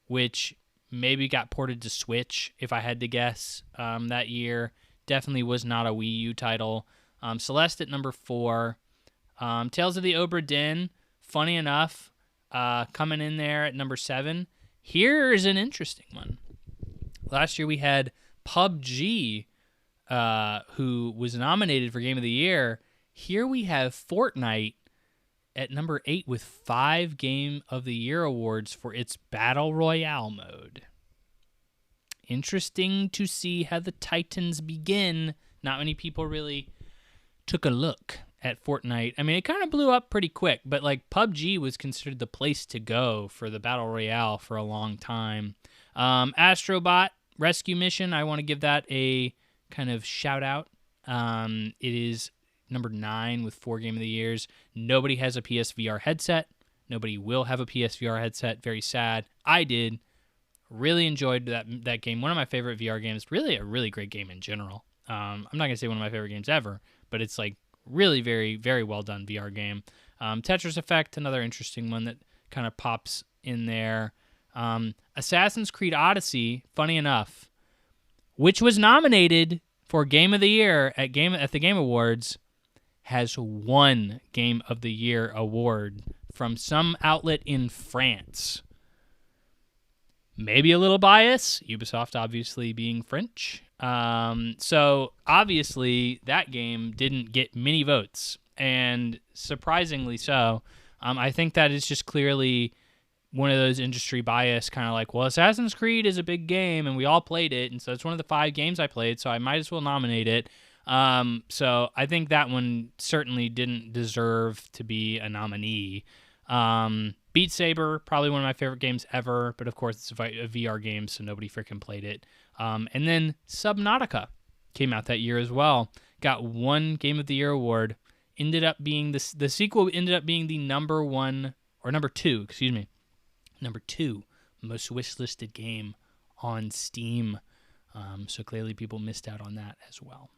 which maybe got ported to Switch, if I had to guess, that year. Definitely was not a Wii U title. Celeste at number 4. Tales of the Obra Dinn, funny enough, coming in there at number 7. Here's an interesting one. Last year we had PUBG, who was nominated for Game of the Year. Here we have Fortnite at number 8 with 5 Game of the Year awards for its Battle Royale mode. Interesting to see how the Titans begin. Not many people really took a look at Fortnite. I mean, it kind of blew up pretty quick, but like PUBG was considered the place to go for the Battle Royale for a long time. Astrobot Rescue Mission, I want to give that a kind of shout out. It is number 9 with 4 Game of the Years. Nobody has a PSVR headset. Nobody will have a PSVR headset. Very sad. I did. Really enjoyed that game. One of my favorite VR games. Really a really great game in general. I'm not going to say one of my favorite games ever, but it's like really very, very well done VR game. Tetris Effect, another interesting one that kind of pops in there. Assassin's Creed Odyssey, funny enough, which was nominated for Game of the Year at the Game Awards, has won Game of the Year award from some outlet in France. Maybe a little bias, Ubisoft obviously being French. So obviously that game didn't get many votes, and surprisingly so. I think that is just clearly one of those industry bias, kind of like, well, Assassin's Creed is a big game and we all played it, and so it's one of the 5 games I played, so I might as well nominate it. So I think that one certainly didn't deserve to be a nominee. Beat Saber, probably one of my favorite games ever, but of course it's a VR game, so nobody freaking played it. And then Subnautica came out that year as well. Got 1 Game of the Year award. Ended up being the sequel ended up being the number 2 most wishlisted game on Steam. So clearly people missed out on that as well.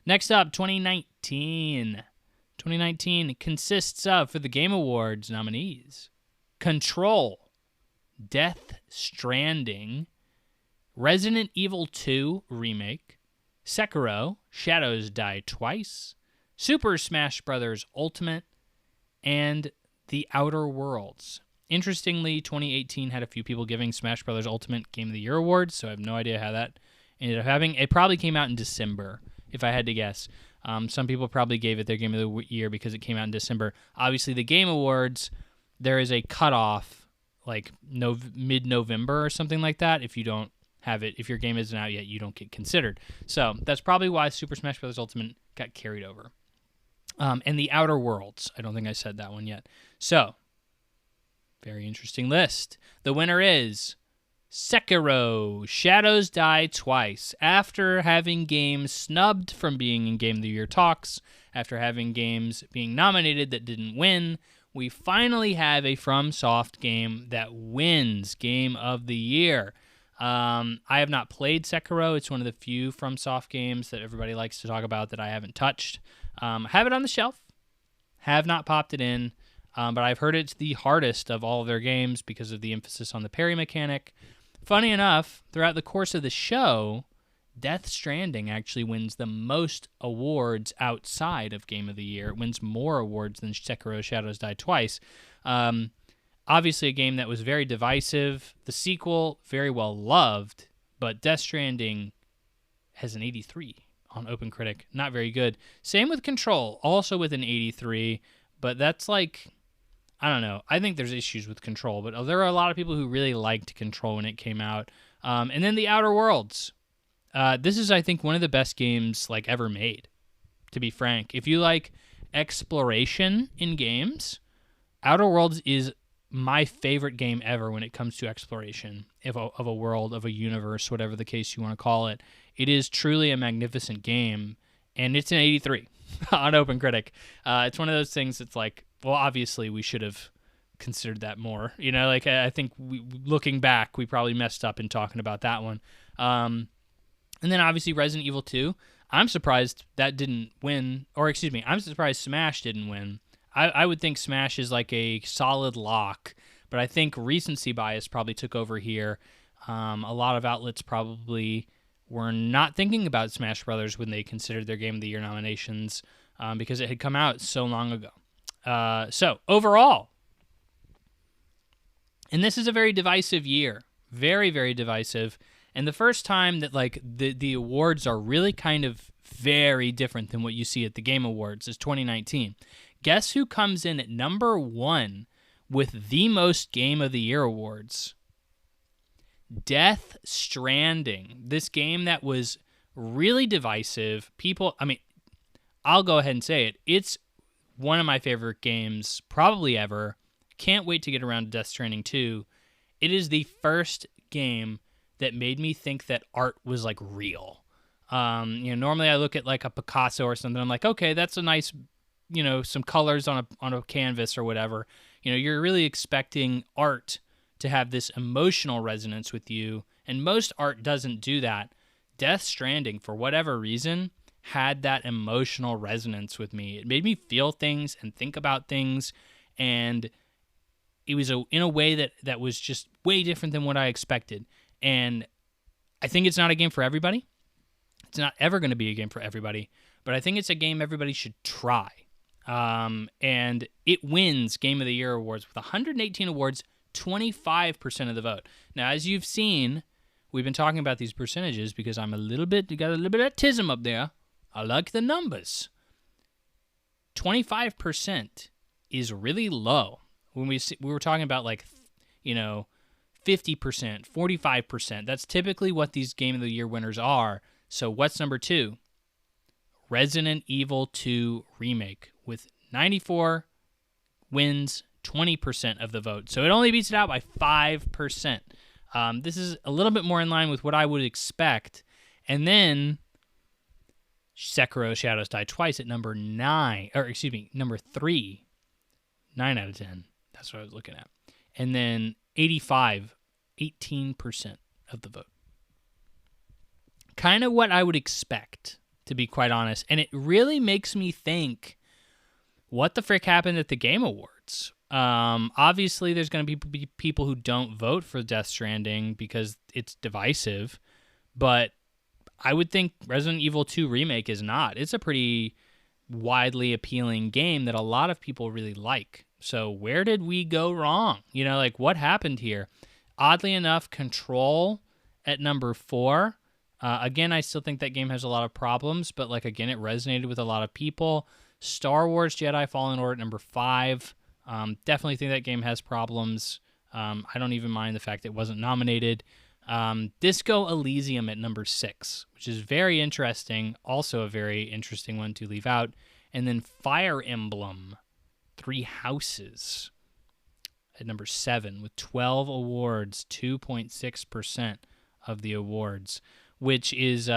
Next up, 2019. 2019 consists of, for the Game Awards nominees, Control, Death Stranding, Resident Evil 2 Remake, Sekiro, Shadows Die Twice, Super Smash Bros. Ultimate, and The Outer Worlds. Interestingly, 2018 had a few people giving Smash Bros. Ultimate Game of the Year awards, so I have no idea how that ended up happening. It probably came out in December, if I had to guess. Some people probably gave it their Game of the Year because it came out in December. Obviously, the Game Awards, there is a cutoff, like mid-November or something like that. If you don't have it, if your game isn't out yet, you don't get considered. So that's probably why Super Smash Bros. Ultimate got carried over. And The Outer Worlds. I don't think I said that one yet. So, very interesting list. The winner is Sekiro, Shadows Die Twice. After having games snubbed from being in Game of the Year talks, after having games being nominated that didn't win, we finally have a FromSoft game that wins Game of the Year. I have not played Sekiro. It's one of the few FromSoft games that everybody likes to talk about that I haven't touched. I have it on the shelf. Have not popped it in. But I've heard it's the hardest of all of their games because of the emphasis on the parry mechanic. Funny enough, throughout the course of the show, Death Stranding actually wins the most awards outside of Game of the Year. It wins more awards than Sekiro Shadows Die Twice. Obviously a game that was very divisive. The sequel, very well loved, but Death Stranding has an 83 on OpenCritic. Not very good. Same with Control, also with an 83, but that's like, I don't know. I think there's issues with Control, but there are a lot of people who really liked Control when it came out. And then The Outer Worlds. This is, I think, one of the best games like ever made, to be frank. If you like exploration in games, Outer Worlds is my favorite game ever when it comes to exploration of a world, of a universe, whatever the case you want to call it. It is truly a magnificent game, and it's an 83 on OpenCritic. It's one of those things that's like, well, obviously we should have considered that more. You know, like I think looking back, we probably messed up in talking about that one. And then obviously Resident Evil 2. I'm surprised that didn't win, or excuse me, I'm surprised Smash didn't win. I would think Smash is like a solid lock, but I think recency bias probably took over here. A lot of outlets probably were not thinking about Smash Brothers when they considered their Game of the Year nominations because it had come out so long ago. So overall, and this is a very divisive year, very, very divisive. And the first time that like the awards are really kind of very different than what you see at the Game Awards is 2019. Guess who comes in at number 1 with the most Game of the Year awards? Death Stranding. This game that was really divisive. People, I mean, I'll go ahead and say it. It's one of my favorite games probably ever. Can't wait to get around to Death Stranding 2. It is the first game that made me think that art was like real. Normally I look at like a Picasso or something. I'm like, okay, that's a nice, some colors on a canvas or whatever. You're really expecting art to have this emotional resonance with you, and most art doesn't do that. Death Stranding, for whatever reason, had that emotional resonance with me. It made me feel things and think about things, and it was in a way that was just way different than what I expected. And I think it's not a game for everybody. It's not ever going to be a game for everybody, but I think it's a game everybody should try. And it wins Game of the Year awards with 118 awards, 25% of the vote. Now, as you've seen, we've been talking about these percentages because got a little bit of tism up there. I like the numbers. 25% is really low. When we were talking about 50%, 45%. That's typically what these Game of the Year winners are. So what's number 2? Resident Evil 2 Remake with 94 wins, 20% of the vote. So it only beats it out by 5%. This is a little bit more in line with what I would expect. And then Sekiro Shadows Die Twice at number 3. 9 out of 10. That's what I was looking at. And then 85, 18% of the vote. Kind of what I would expect, to be quite honest. And it really makes me think, what the frick happened at the Game Awards? Obviously, there's going to be people who don't vote for Death Stranding because it's divisive. But I would think Resident Evil 2 Remake is not. It's a pretty widely appealing game that a lot of people really like. So where did we go wrong? What happened here? Oddly enough, Control at number 4. Again, I still think that game has a lot of problems, but again, it resonated with a lot of people. Star Wars Jedi Fallen Order at number 5. Definitely think that game has problems. I don't even mind the fact it wasn't nominated. Disco Elysium at number 6, which is very interesting. Also a very interesting one to leave out. And then Fire Emblem, 3 Houses at number 7 with 12 awards, 2.6% of the awards, which is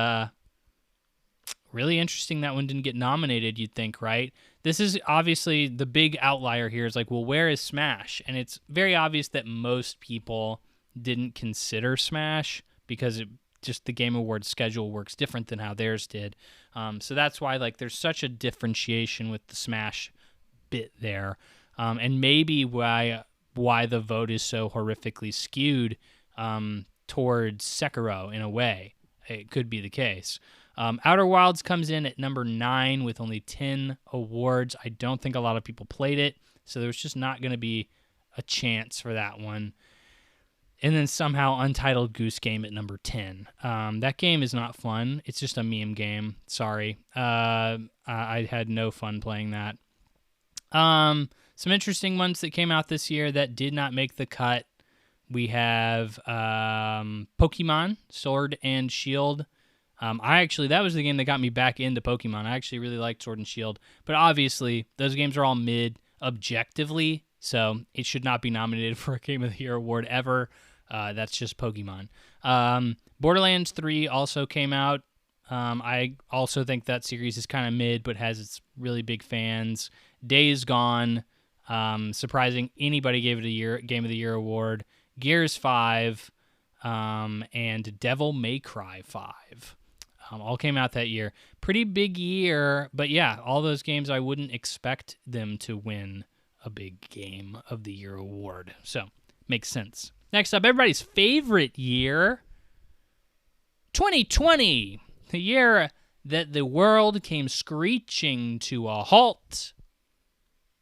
really interesting. That one didn't get nominated, you'd think, right? This is obviously the big outlier here is where is Smash? And it's very obvious that most people didn't consider Smash because the Game Awards schedule works different than how theirs did. So that's why there's such a differentiation with the Smash bit there. And maybe why the vote is so horrifically skewed towards Sekiro in a way. It could be the case. Outer Wilds comes in at number 9 with only 10 awards. I don't think a lot of people played it, so there's just not going to be a chance for that one. And then somehow Untitled Goose Game at number 10. That game is not fun. It's just a meme game. Sorry. I had no fun playing that. Some interesting ones that came out this year that did not make the cut. We have Pokemon Sword and Shield. That was the game that got me back into Pokemon. I actually really liked Sword and Shield. But obviously, those games are all mid objectively, so it should not be nominated for a Game of the Year award ever. That's just Pokemon. Borderlands 3 also came out. I also think that series is kind of mid, but has its really big fans. Days Gone, surprising anybody gave it a Game of the Year award. Gears 5, and Devil May Cry 5. All came out that year. Pretty big year, but yeah, all those games I wouldn't expect them to win a big Game of the Year award. So, makes sense. Next up, everybody's favorite year, 2020, the year that the world came screeching to a halt.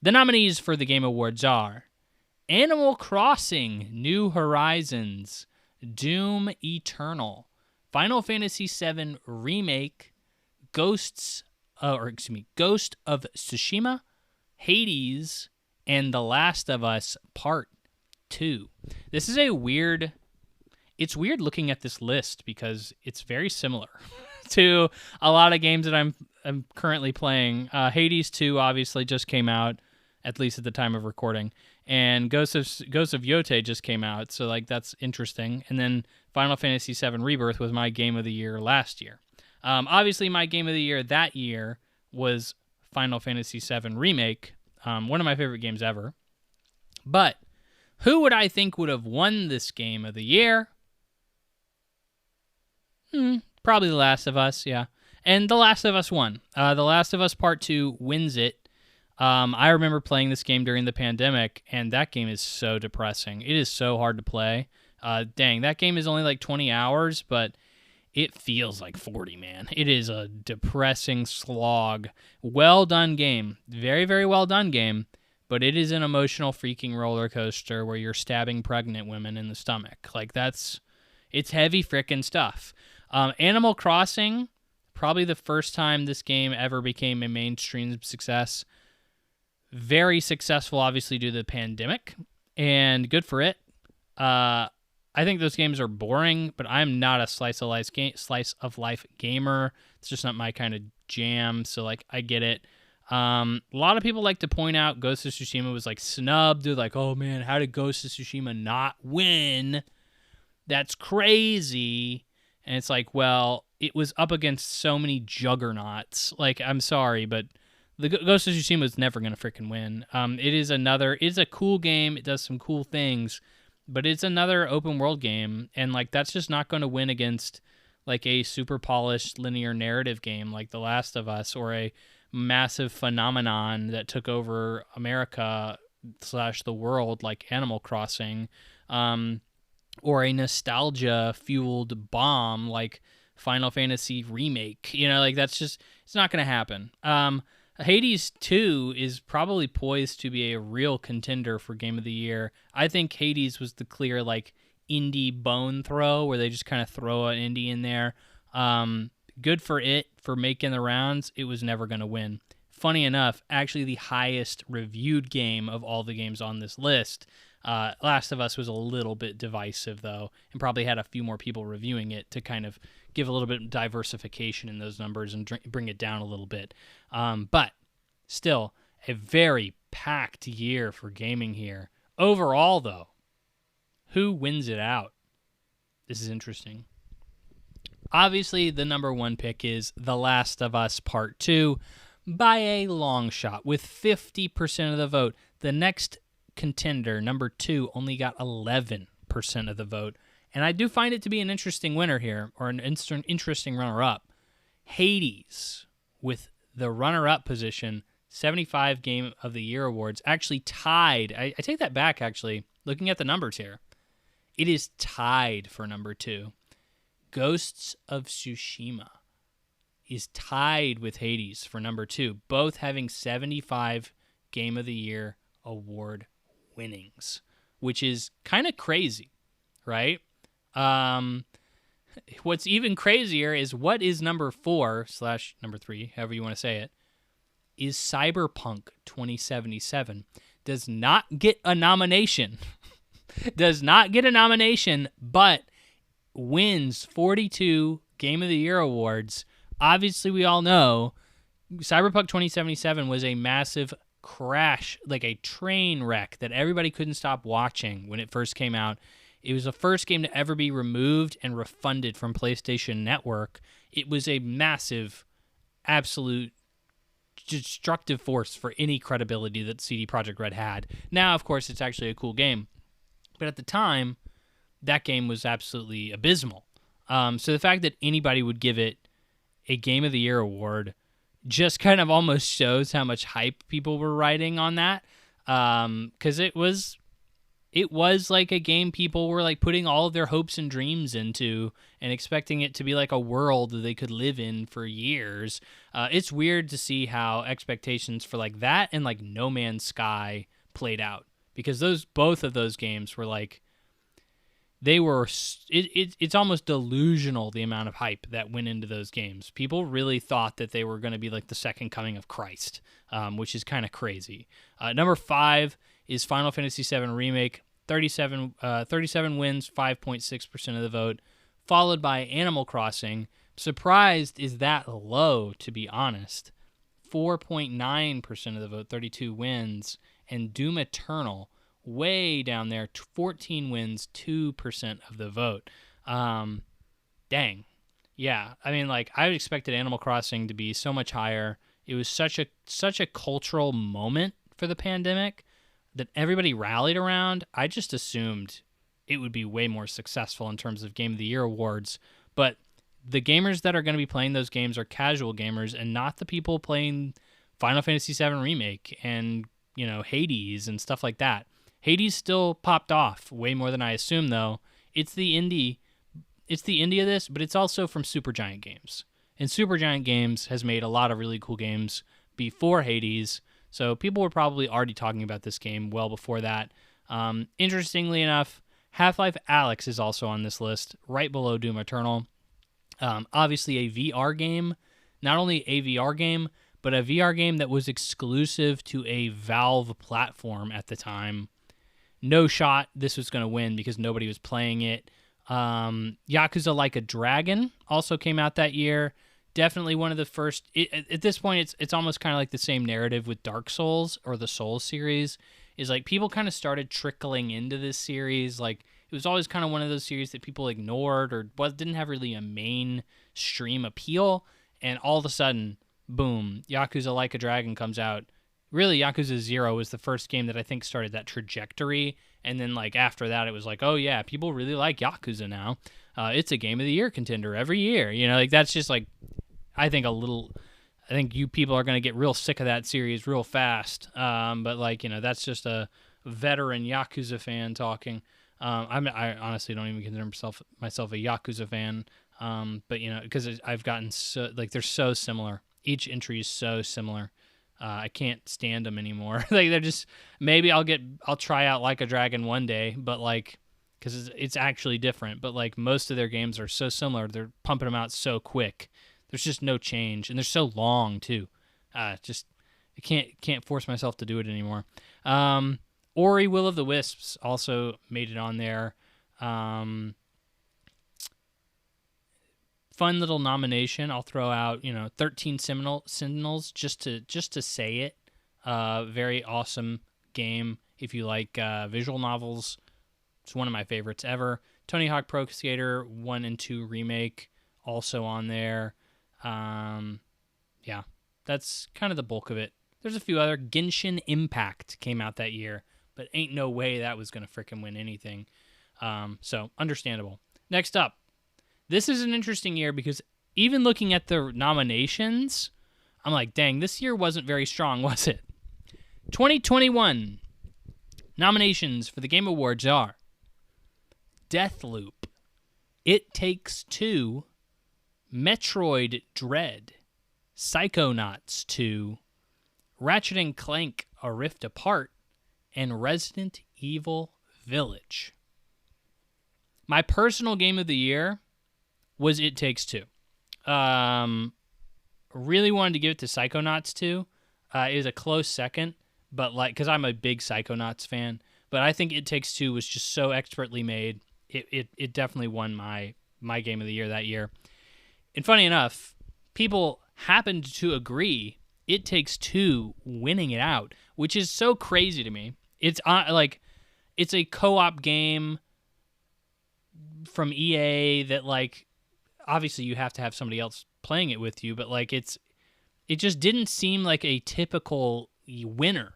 The nominees for the Game Awards are Animal Crossing: New Horizons, Doom Eternal, Final Fantasy VII Remake, Ghost of Tsushima, Hades, and The Last of Us Part 2. This is it's weird looking at this list because it's very similar to a lot of games that I'm I'm currently playing. Hades 2 obviously just came out, at least at the time of recording, and Ghosts of Yotei just came out, so like that's interesting. And then Final Fantasy VII Rebirth was my game of the year last year. Obviously, my game of the year that year was Final Fantasy VII Remake, one of my favorite games ever. But who would I think would have won this game of the year? Probably The Last of Us, yeah. And The Last of Us won. The Last of Us Part 2 wins it. I remember playing this game during the pandemic, and that game is so depressing. It is so hard to play. Dang, that game is only like 20 hours, but it feels like 40, man. It is a depressing slog. Well done game. Very, very well done game. But it is an emotional freaking roller coaster where you're stabbing pregnant women in the stomach. Like, it's heavy frickin' stuff. Animal Crossing, probably the first time this game ever became a mainstream success. Very successful, obviously, due to the pandemic, and good for it. I think those games are boring, but I'm not a slice of life gamer. It's just not my kind of jam, so like I get it. A lot of people like to point out Ghost of Tsushima was like snubbed. They're like, oh man, how did Ghost of Tsushima not win? That's crazy. And it's like, well, it was up against so many juggernauts. Like, I'm sorry, but the Ghost of Tsushima is never going to freaking win. It's a cool game. It does some cool things, but it's another open world game. And like, that's just not going to win against like a super polished linear narrative game like The Last of Us, or a massive phenomenon that took over America / the world like Animal Crossing, or a nostalgia-fueled bomb like Final Fantasy Remake. You know, like it's not going to happen. Hades 2 is probably poised to be a real contender for Game of the Year. I think Hades was the clear like indie bone throw where they just kind of throw an indie in there. Good for it for making the rounds. It was never going to win. Funny enough, actually the highest reviewed game of all the games on this list. Last of Us was a little bit divisive, though, and probably had a few more people reviewing it to kind of give a little bit of diversification in those numbers and bring it down a little bit. But still, a very packed year for gaming here. Overall, though, who wins it out? This is interesting. Obviously, the number one pick is The Last of Us Part 2 by a long shot with 50% of the vote. The next contender, number 2, only got 11% of the vote. And I do find it to be an interesting winner here, or an interesting runner-up. Hades, with the runner-up position, 75 Game of the Year awards, actually tied. I take that back, actually, looking at the numbers here. It is tied for number 2. Ghosts of Tsushima is tied with Hades for number 2, both having 75 Game of the Year award winnings, which is kind of crazy, right? What's even crazier is what is number 4 / number 3, however you want to say it, is Cyberpunk 2077. Does not get a nomination. Does not get a nomination, but wins 42 Game of the Year awards. Obviously, we all know Cyberpunk 2077 was a massive crash, like a train wreck that everybody couldn't stop watching when it first came out. It was the first game to ever be removed and refunded from PlayStation Network. It was a massive, absolute destructive force for any credibility that CD Projekt Red had. Now, of course, it's actually a cool game. But at the time, that game was absolutely abysmal. So the fact that anybody would give it a Game of the Year award just kind of almost shows how much hype people were riding on that. Because it was like a game people were like putting all of their hopes and dreams into and expecting it to be like a world that they could live in for years. It's weird to see how expectations for like that and like No Man's Sky played out, because both of those games were like, it's almost delusional the amount of hype that went into those games. People really thought that they were going to be like the second coming of Christ, which is kind of crazy. Number 5 is Final Fantasy VII Remake, 37 wins, 5.6% of the vote, followed by Animal Crossing, Surprised is that low, to be honest. 4.9% of the vote, 32 wins. And Doom Eternal, way down there, 14 wins, 2% of the vote. Dang. Yeah, I mean, like, I expected Animal Crossing to be so much higher. It was such a cultural moment for the pandemic that everybody rallied around. I just assumed it would be way more successful in terms of Game of the Year awards. But the gamers that are going to be playing those games are casual gamers and not the people playing Final Fantasy VII Remake and, Hades and stuff like that. Hades still popped off way more than I assumed, though. It's the indie of this, but it's also from Supergiant Games. And Supergiant Games has made a lot of really cool games before Hades, so people were probably already talking about this game well before that. Interestingly enough, Half-Life Alyx is also on this list, right below Doom Eternal. Obviously a VR game, not only a VR game, but a VR game that was exclusive to a Valve platform at the time. No shot this was going to win because nobody was playing it. Yakuza Like a Dragon also came out that year. Definitely one of the first. At this point, it's almost kind of like the same narrative with Dark Souls or the Souls series. Is like people kind of started trickling into this series. Like it was always kind of one of those series that people ignored or didn't have really a mainstream appeal. And all of a sudden, boom, Yakuza Like a Dragon comes out. Really, Yakuza 0 was the first game that I think started that trajectory. And then, like, after that, it was like, oh, yeah, people really like Yakuza now. It's a Game of the Year contender every year. Like, that's just, like, I think you people are going to get real sick of that series real fast. But, like, that's just a veteran Yakuza fan talking. I honestly don't even consider myself a Yakuza fan. But, because I've gotten so, like, they're so similar. Each entry is so similar. I can't stand them anymore. Like they're just, maybe I'll try out Like a Dragon one day, but like, because it's actually different. But like most of their games are so similar, they're pumping them out so quick. There's just no change, and they're so long too. I can't force myself to do it anymore. Ori Will of the Wisps also made it on there. Fun little nomination. I'll throw out, 13 Sentinels just to say it. Very awesome game. If you like visual novels, it's one of my favorites ever. Tony Hawk Pro Skater 1 and 2 remake also on there. Yeah, that's kind of the bulk of it. There's a few other. Genshin Impact came out that year, but ain't no way that was gonna frickin' win anything. So understandable. Next up. This is an interesting year because even looking at the nominations, I'm like, dang, this year wasn't very strong, was it? 2021 nominations for the Game Awards are Deathloop, It Takes Two, Metroid Dread, Psychonauts 2, Ratchet & Clank A Rift Apart, and Resident Evil Village. My personal game of the year was It Takes Two. Really wanted to give it to Psychonauts 2. It was a close second, but like, because I'm a big Psychonauts fan, but I think It Takes Two was just so expertly made. It definitely won my game of the year that year. And funny enough, people happened to agree It Takes Two winning it out, which is so crazy to me. It's it's a co-op game from EA that like, obviously you have to have somebody else playing it with you, but like it just didn't seem like a typical winner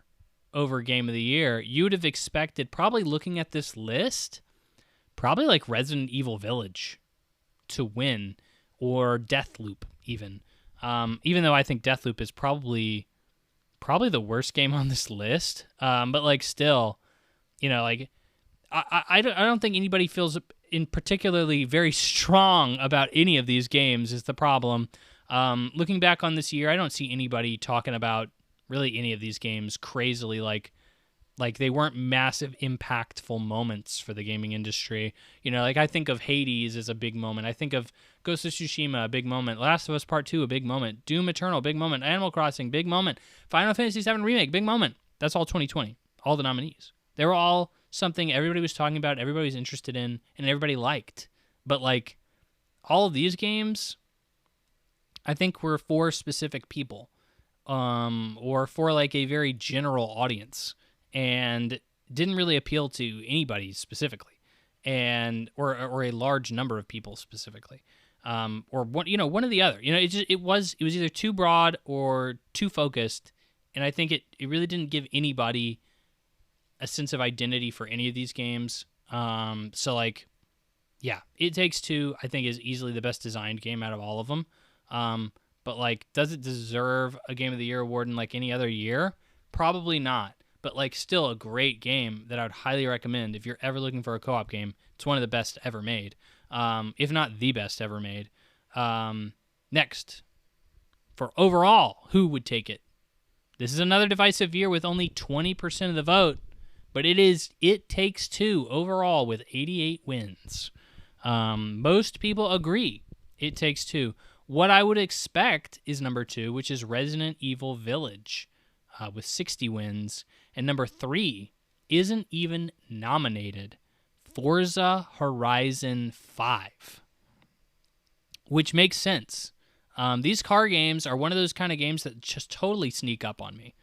over Game of the Year. You would have expected, probably looking at this list, probably like Resident Evil Village to win, or Deathloop even. Even though I think Deathloop is probably the worst game on this list. But like still, like I don't think anybody feels in particularly very strong about any of these games is the problem. Looking back on this year, I don't see anybody talking about really any of these games crazily like they weren't massive impactful moments for the gaming industry. Like I think of Hades as a big moment. I think of Ghost of Tsushima, a big moment. Last of Us Part 2, a big moment. Doom Eternal, big moment. Animal Crossing, big moment. Final Fantasy VII Remake, big moment. That's all 2020. All the nominees. They were all something everybody was talking about, everybody was interested in, and everybody liked. But like all of these games, I think were for specific people, or for like a very general audience, and didn't really appeal to anybody specifically, and or a large number of people specifically, or one or the other. It was either too broad or too focused, and I think it really didn't give anybody a sense of identity for any of these games. So like, yeah, It Takes Two, I think, is easily the best designed game out of all of them. But like, does it deserve a Game of the Year award in like any other year? Probably not. But like, still a great game that I would highly recommend if you're ever looking for a co-op game. It's one of the best ever made, if not the best ever made. Next, for overall, who would take it? This is another divisive year with only 20% of the vote, but It Takes Two overall with 88 wins. Most people agree It Takes Two. What I would expect is number 2, which is Resident Evil Village, with 60 wins. And number 3 isn't even nominated, Forza Horizon 5, which makes sense. These car games are one of those kind of games that just totally sneak up on me.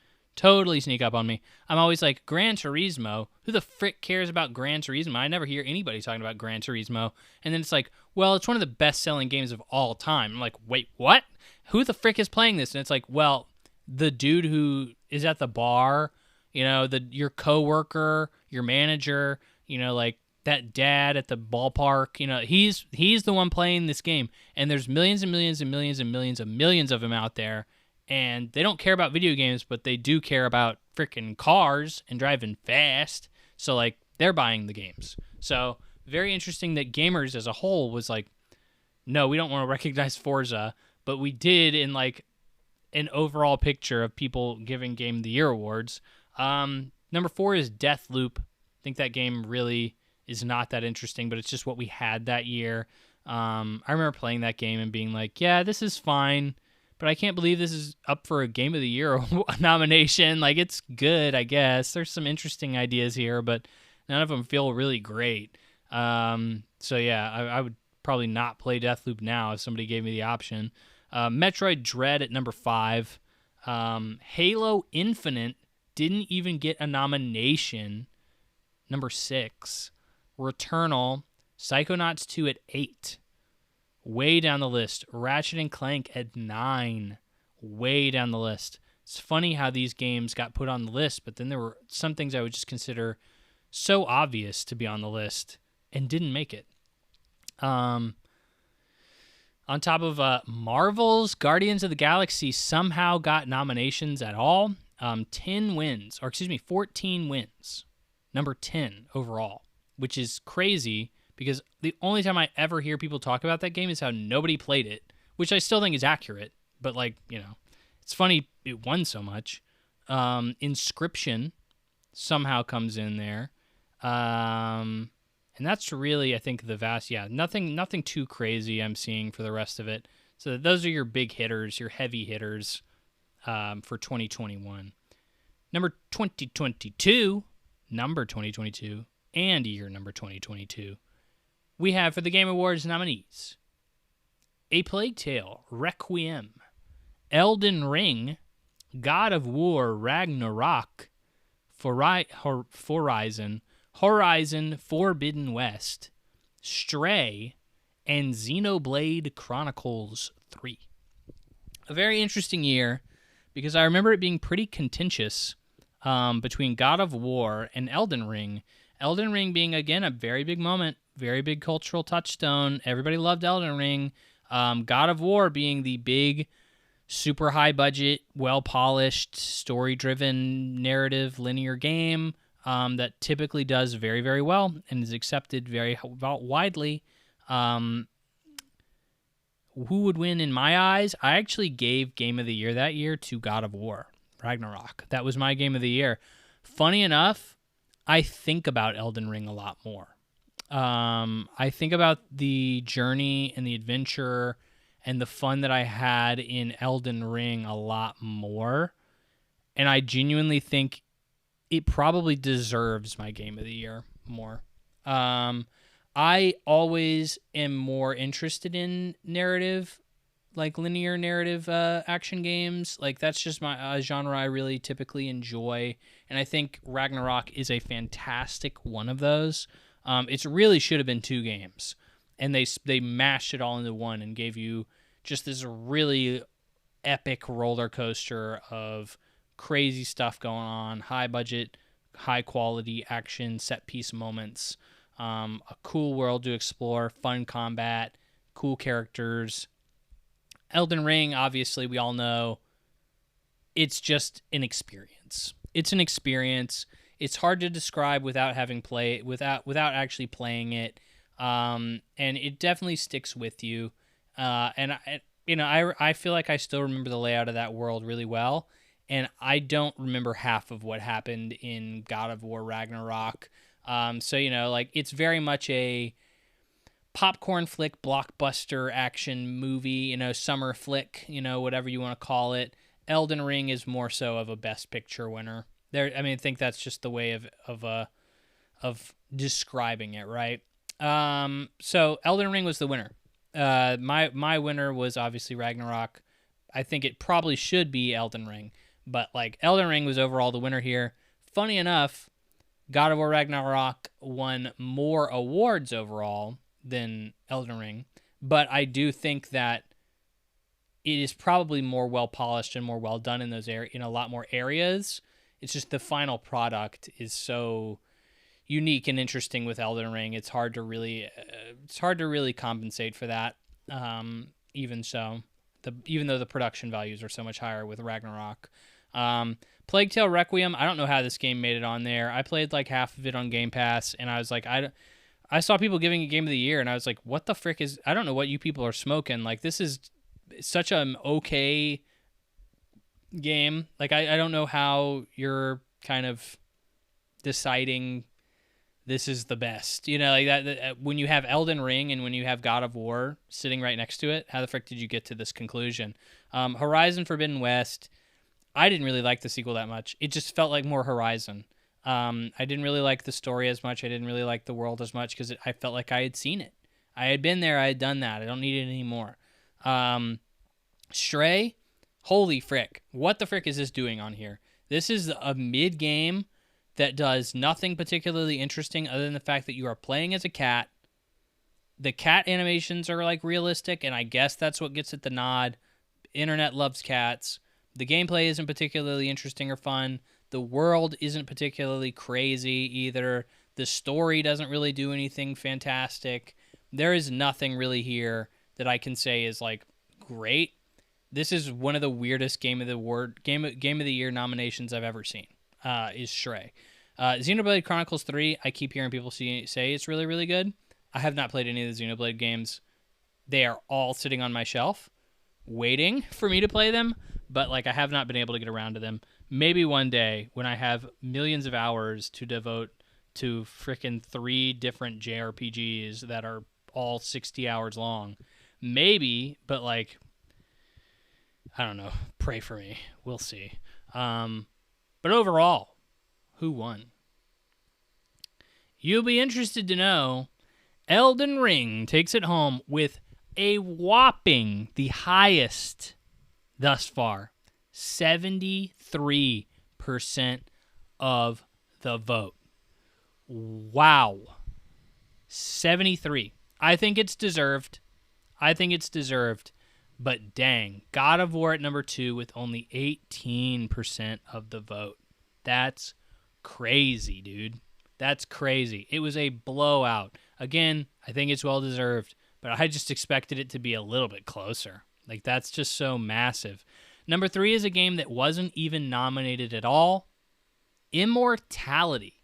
I'm always like, Gran Turismo? Who the frick cares about Gran Turismo? I never hear anybody talking about Gran Turismo. And then it's like, well, it's one of the best-selling games of all time. I'm like, wait, what? Who the frick is playing this? And it's like, well, the dude who is at the bar, your coworker, your manager, like that dad at the ballpark, he's the one playing this game. And there's millions and millions and millions and millions and millions of them out there. And they don't care about video games, but they do care about freaking cars and driving fast. So, like, they're buying the games. So, very interesting that gamers as a whole was like, no, we don't want to recognize Forza, but we did in, like, an overall picture of people giving Game of the Year awards. Number 4 is Deathloop. I think that game really is not that interesting, but it's just what we had that year. I remember playing that game and being like, yeah, this is fine, but I can't believe this is up for a Game of the Year nomination. Like, it's good, I guess. There's some interesting ideas here, but none of them feel really great. So, yeah, I would probably not play Deathloop now if somebody gave me the option. Metroid Dread at number 5. Halo Infinite didn't even get a nomination. Number 6. Returnal. Psychonauts 2 at 8. Way down the list. Ratchet & Clank at 9. Way down the list. It's funny how these games got put on the list, but then there were some things I would just consider so obvious to be on the list and didn't make it. On top of Marvel's Guardians of the Galaxy somehow got nominations at all. 14 wins. Number 10 overall, which is crazy because the only time I ever hear people talk about that game is how nobody played it, which I still think is accurate. But, it's funny it won so much. Inscription somehow comes in there. And that's really, I think, the vast, nothing too crazy I'm seeing for the rest of it. So those are your big hitters, your heavy hitters for 2021. Number 2022, and year number 2022, we have for the Game Awards nominees, A Plague Tale, Requiem, Elden Ring, God of War, Ragnarok, Horizon, Forbidden West, Stray, and Xenoblade Chronicles 3. A very interesting year because I remember it being pretty contentious between God of War and Elden Ring. Elden Ring being, again, a very big moment, very big cultural touchstone. Everybody loved Elden Ring. God of War being the big, super high budget, well-polished, story-driven, narrative, linear game that typically does very, very well and is accepted very widely. Who would win in my eyes? I actually gave Game of the Year that year to God of War, Ragnarok. That was my Game of the Year. Funny enough, I think about Elden Ring a lot more. I think about the journey and the adventure and the fun that I had in Elden Ring a lot more. And I genuinely think it probably deserves my Game of the Year more. I always am more interested in narrative like linear narrative action games. Like that's just my genre I really typically enjoy, and I think Ragnarok is a fantastic one of those. It really should have been 2 games, and they mashed it all into one and gave you just this really epic roller coaster of crazy stuff going on, high budget, high quality action set piece moments, a cool world to explore, fun combat, cool characters. Elden Ring, obviously, we all know it's just an experience. It's an experience. It's hard to describe without having without actually playing it, and it definitely sticks with you. I feel like I still remember the layout of that world really well, and I don't remember half of what happened in God of War Ragnarok. So like it's very much a popcorn flick, blockbuster action movie, summer flick, whatever you want to call it. Elden Ring is more so of a Best Picture winner. I think that's just the way of describing it, right? So Elden Ring was the winner. My winner was obviously Ragnarok. I think it probably should be Elden Ring, but like Elden Ring was overall the winner here. Funny enough, God of War Ragnarok won more awards overall than Elden Ring, but I do think that it is probably more well polished and more well done in in a lot more areas. It's just the final product is so unique and interesting with Elden Ring. It's hard to really compensate for that. Even though the production values are so much higher with Ragnarok. Plague Tale Requiem, I don't know how this game made it on there. I played like half of it on Game Pass, and I was like, I saw people giving it Game of the Year, and I was like, what the frick I don't know what you people are smoking. Like, this is such an okay game. Like, I don't know how you're kind of deciding this is the best. Like that when you have Elden Ring and when you have God of War sitting right next to it, how the frick did you get to this conclusion? Horizon Forbidden West, I didn't really like the sequel that much. It just felt like more Horizon. I didn't really like the story as much. I didn't really like the world as much because I felt like I had seen it. I had been there. I had done that. I don't need it anymore. Stray, holy frick. What the frick is this doing on here? This is a mid-game that does nothing particularly interesting other than the fact that you are playing as a cat. The cat animations are like realistic, and I guess that's what gets it the nod. Internet loves cats. The gameplay isn't particularly interesting or fun. The world isn't particularly crazy either. The story doesn't really do anything fantastic. There is nothing really here that I can say is like great. This is one of the weirdest Game of the Year nominations I've ever seen. Is Stray. Xenoblade Chronicles 3, I keep hearing people say it's really, really good. I have not played any of the Xenoblade games. They are all sitting on my shelf, waiting for me to play them, but like I have not been able to get around to them. Maybe one day when I have millions of hours to devote to frickin' 3 different JRPGs that are all 60 hours long. Maybe, but like, I don't know. Pray for me. We'll see. But overall, who won? You'll be interested to know Elden Ring takes it home with a whopping, the highest thus far, 73% of the vote. Wow. 73. I think it's deserved. But dang, God of War at number 2 with only 18% of the vote. That's crazy, dude. That's crazy. It was a blowout. Again, I think it's well-deserved, but I just expected it to be a little bit closer. Like, that's just so massive. Number 3 is a game that wasn't even nominated at all. Immortality.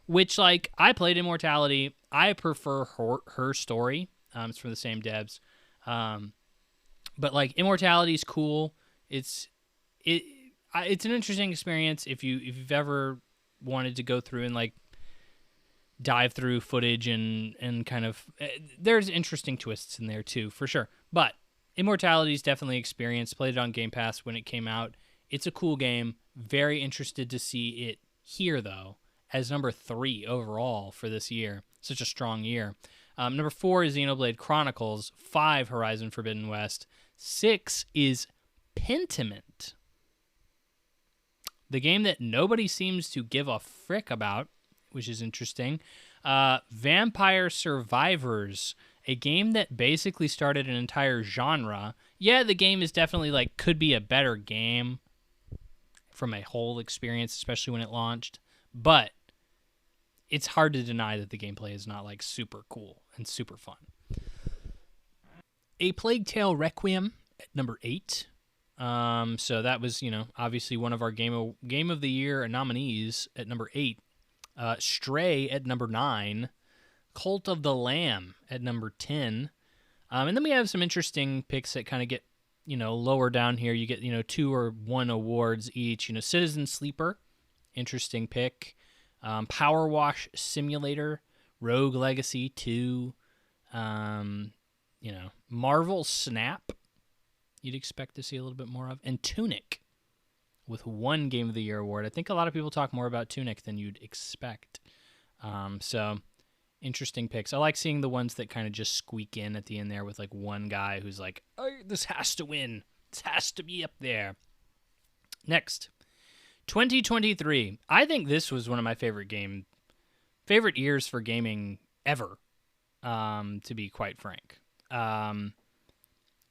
Which, like, I played Immortality. I prefer her story. It's from the same devs. But like Immortality is cool. It's an interesting experience if you've ever wanted to go through and like dive through footage and kind of there's interesting twists in there too, for sure. But Immortality is definitely experience. Played it on Game Pass when it came out. It's a cool game. Very interested to see it here though as number 3 overall for this year. Such a strong year. Number 4 is Xenoblade Chronicles, 5 Horizon Forbidden West, 6 is Pentiment, the game that nobody seems to give a frick about, which is interesting. Vampire Survivors, a game that basically started an entire genre. Yeah, the game is definitely like could be a better game from a whole experience, especially when it launched, but it's hard to deny that the gameplay is not like super cool and super fun. A Plague Tale Requiem at number 8. So that was, obviously one of our game of the year nominees at number 8. Stray at number 9. Cult of the Lamb at number 10. And then we have some interesting picks that kind of get, lower down here. You get, 2 or 1 awards each. Citizen Sleeper, interesting pick. Power Wash Simulator, Rogue Legacy 2, Marvel Snap, you'd expect to see a little bit more of, and Tunic with 1 Game of the Year award. I think a lot of people talk more about Tunic than you'd expect. So interesting picks. I like seeing the ones that kind of just squeak in at the end there with like one guy who's like, oh, this has to win. This has to be up there. Next, 2023. I think this was one of my favorite years for gaming ever, to be quite frank.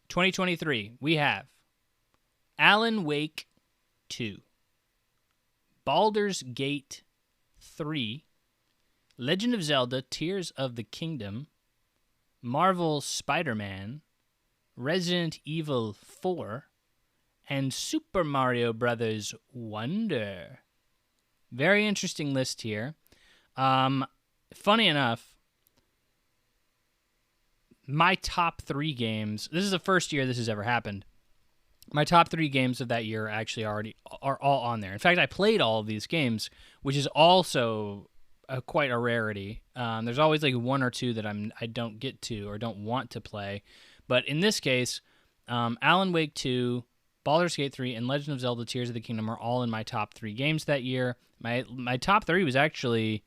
2023, we have Alan Wake 2, Baldur's Gate 3, Legend of Zelda Tears of the Kingdom, Marvel Spider-Man, Resident Evil 4, and Super Mario Brothers Wonder. Very interesting list here. Funny enough, my top 3 games, this is the first year this has ever happened. My top 3 games of that year actually are all on there. In fact, I played all of these games, which is also quite a rarity. There's always like 1 or 2 that I don't get to or don't want to play. But in this case, Alan Wake 2, Baldur's Gate 3, and Legend of Zelda Tears of the Kingdom are all in my top 3 games that year. My top 3 was actually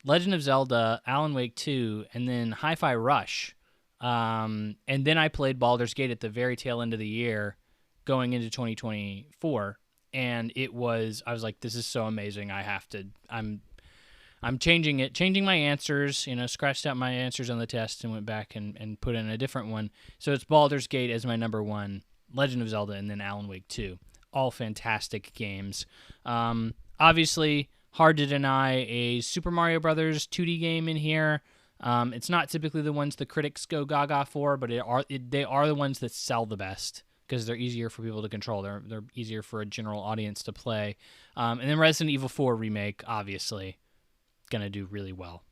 Legend of Zelda, Alan Wake 2, and then Hi-Fi Rush. And then I played Baldur's Gate at the very tail end of the year going into 2024. And I was like, this is so amazing. I'm changing my answers, scratched out my answers on the test and went back and put in a different one. So it's Baldur's Gate as my number 1, Legend of Zelda, and then Alan Wake 2. All fantastic games. Obviously, hard to deny a Super Mario Brothers 2D game in here. It's not typically the ones the critics go gaga for, but they are the ones that sell the best because they're easier for people to control. They're easier for a general audience to play. And then Resident Evil 4 Remake, obviously, going to do really well.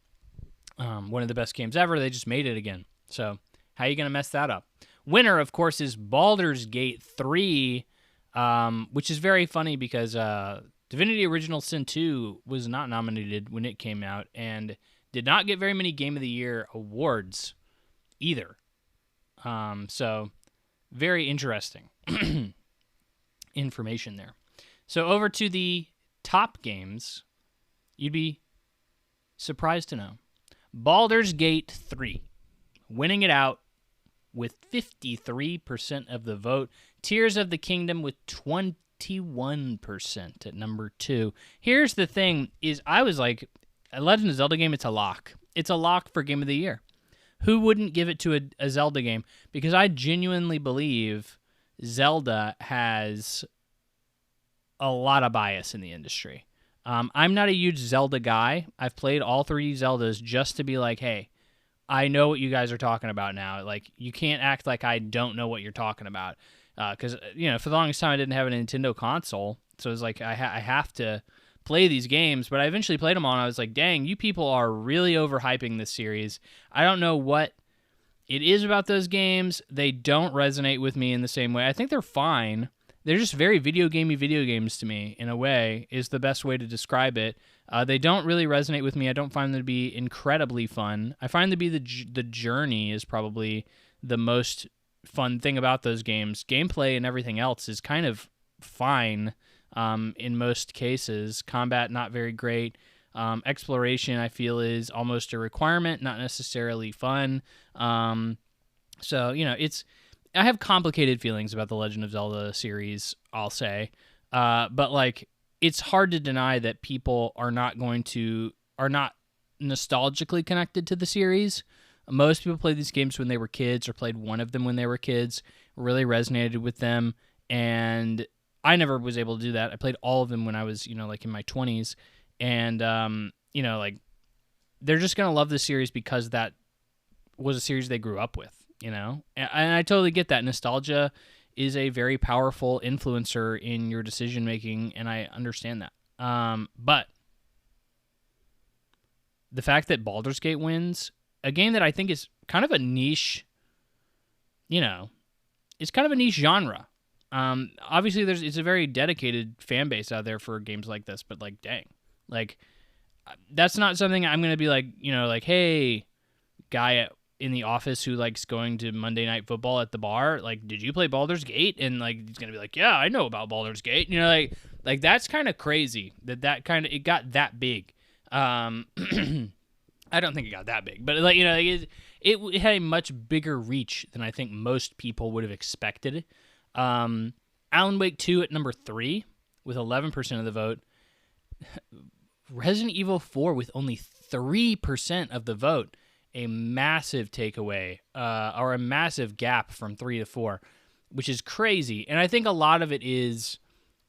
One of the best games ever. They just made it again. So how are you going to mess that up? Winner, of course, is Baldur's Gate 3, which is very funny because Divinity Original Sin 2 was not nominated when it came out and did not get very many Game of the Year awards either. So very interesting information there. So over to the top games, you'd be surprised to know. Baldur's Gate 3, winning it out with 53% of the vote. Tears of the Kingdom with 21% at number 2. Here's the thing, is I was like, a Legend of Zelda game, it's a lock. It's a lock for Game of the Year. Who wouldn't give it to a Zelda game? Because I genuinely believe Zelda has a lot of bias in the industry. I'm not a huge Zelda guy. I've played all 3 Zeldas just to be like, hey, I know what you guys are talking about now. Like, you can't act like I don't know what you're talking about. Because, for the longest time, I didn't have a Nintendo console. So it's like, I have to play these games. But I eventually played them all, and I was like, dang, you people are really overhyping this series. I don't know what it is about those games. They don't resonate with me in the same way. I think they're fine. They're just very video games to me, in a way, is the best way to describe it. They don't really resonate with me. I don't find them to be incredibly fun. I find them to be the journey is probably the most fun thing about those games. Gameplay and everything else is kind of fine in most cases. Combat, not very great. Exploration, I feel, is almost a requirement, not necessarily fun. So, I have complicated feelings about the Legend of Zelda series, I'll say. But like, it's hard to deny that people are not nostalgically connected to the series. Most people played these games when they were kids or played one of them when they were kids, really resonated with them. And I never was able to do that. I played all of them when I was, like in my 20s. And, like, they're just going to love this series because that was a series they grew up with, And I totally get that. Nostalgia is a very powerful influencer in your decision making, and I understand that. But the fact that Baldur's Gate wins, a game that I think is kind of a niche, it's kind of a niche genre. Obviously, it's a very dedicated fan base out there for games like this, but like, dang, like that's not something I'm gonna be like, like, hey, guy in the office who likes going to Monday Night Football at the bar, like, did you play Baldur's Gate? And like, he's gonna be like, yeah, I know about Baldur's Gate. Like that's kind of crazy that kind of it got that big. I don't think it got that big, but like it had a much bigger reach than I think most people would have expected. Alan Wake 2 at number 3 with 11% of the vote. Resident Evil 4 with only 3% of the vote. A massive takeaway, or a massive gap from 3 to 4, which is crazy. And I think a lot of it is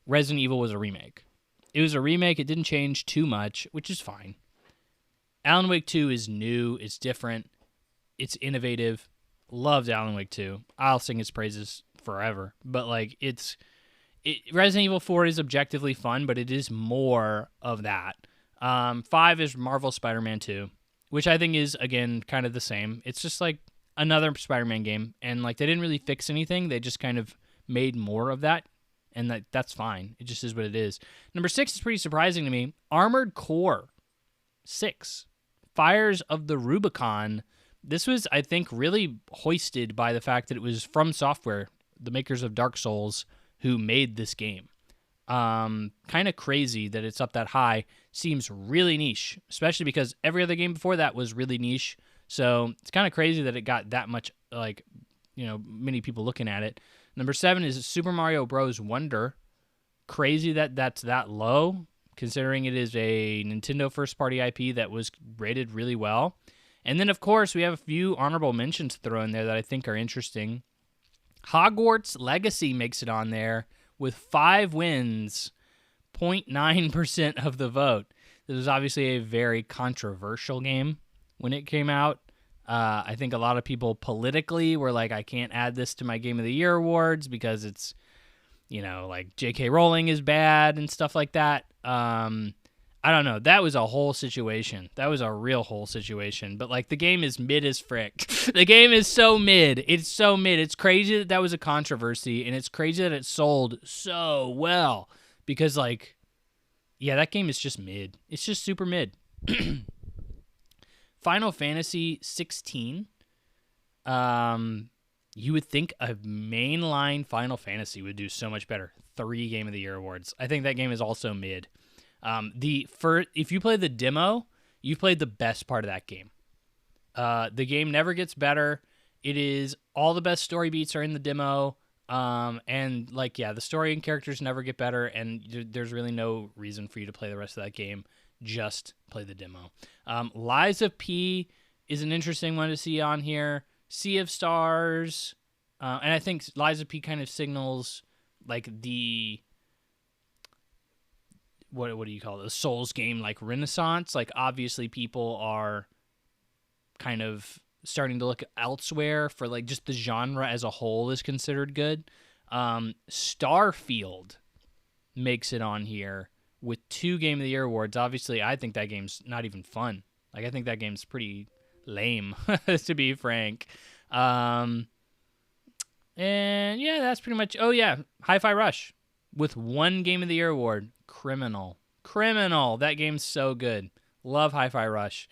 Resident Evil was a remake. It was a remake. It didn't change too much, which is fine. Alan Wake 2 is new. It's different. It's innovative. Loved Alan Wake 2. I'll sing its praises forever. But like Resident Evil 4 is objectively fun, but it is more of that. 5 is Marvel Spider-Man 2, which I think is, again, kind of the same. It's just like another Spider-Man game, and like they didn't really fix anything. They just kind of made more of that, and that's fine. It just is what it is. Number 6 is pretty surprising to me. Armored Core 6. Fires of the Rubicon. This was, I think, really hoisted by the fact that it was From Software, the makers of Dark Souls, who made this game. Kind of crazy that it's up that high. Seems really niche, especially because every other game before that was really niche. So it's kind of crazy that it got that much, like, many people looking at it. Number 7 is Super Mario Bros. Wonder. Crazy that that's that low, considering it is a Nintendo first-party IP that was rated really well. And then, of course, we have a few honorable mentions to throw in there that I think are interesting. Hogwarts Legacy makes it on there with 5 wins, 0.9% of the vote. This was obviously a very controversial game when it came out. I think a lot of people politically were like, I can't add this to my Game of the Year awards because it's, like J.K. Rowling is bad and stuff like that. I don't know. That was a whole situation. That was a real whole situation. But, like, the game is mid as frick. The game is so mid. It's so mid. It's crazy that was a controversy, and it's crazy that it sold so well. Because, like, yeah, that game is just mid. It's just super mid. Final Fantasy 16. You would think a mainline Final Fantasy would do so much better. 3 Game of the Year awards. I think that game is also mid. If you play the demo, you've played the best part of that game. The game never gets better. It is all the best story beats are in the demo. And like, yeah, the story and characters never get better, and there's really no reason for you to play the rest of that game. Just play the demo. Lies of P is an interesting one to see on here. Sea of Stars, and I think Lies of P kind of signals like the what do you call it? A Souls game like renaissance. Like, obviously people are kind of starting to look elsewhere for like just the genre as a whole is considered good. Starfield makes it on here with 2 Game of the Year awards. Obviously, I think that game's not even fun. Like, I think that game's pretty lame, to be frank. And yeah, that's pretty much. Oh yeah, Hi-Fi Rush with 1 Game of the Year award. Criminal. That game's so good. Love Hi-Fi Rush.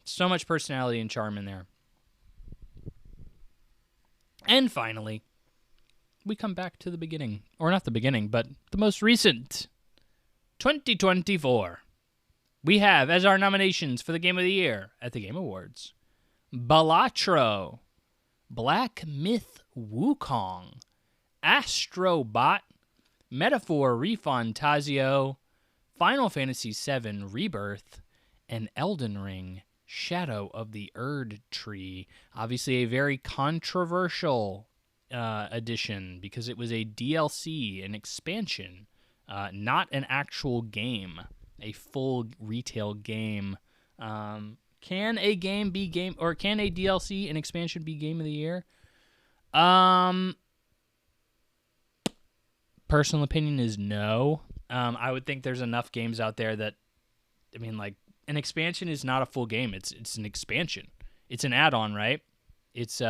So much personality and charm in there. And finally, we come back to the beginning. Or not the beginning, but the most recent. 2024. We have, as our nominations for the Game of the Year at the Game Awards, Balatro, Black Myth Wukong, Astrobot, Metaphor Refantazio, Final Fantasy VII Rebirth, and Elden Ring Shadow of the Erd Tree. Obviously a very controversial edition because it was a DLC, an expansion, not an actual game, a full retail game. Can a game be game, or can a DLC, an expansion, be game of the year? Personal opinion is no. I would think there's enough games out there that, I mean, like, an expansion is not a full game. It's an expansion. It's an add-on, right? It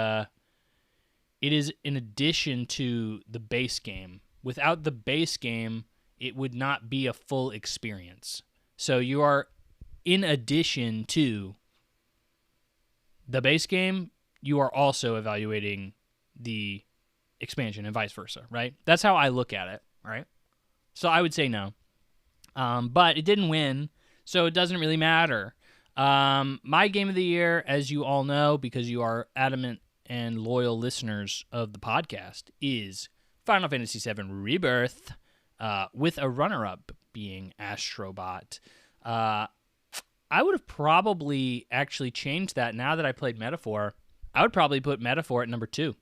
is in addition to the base game. Without the base game, it would not be a full experience. So you are in addition to the base game, you are also evaluating the expansion and vice versa, right? That's how I look at it, right? So I would say no. But it didn't win, so it doesn't really matter. My game of the year, as you all know, because you are adamant and loyal listeners of the podcast, is Final Fantasy VII Rebirth, with a runner-up being Astrobot. I would have probably actually changed that now that I played Metaphor. I would probably put Metaphor at number 2.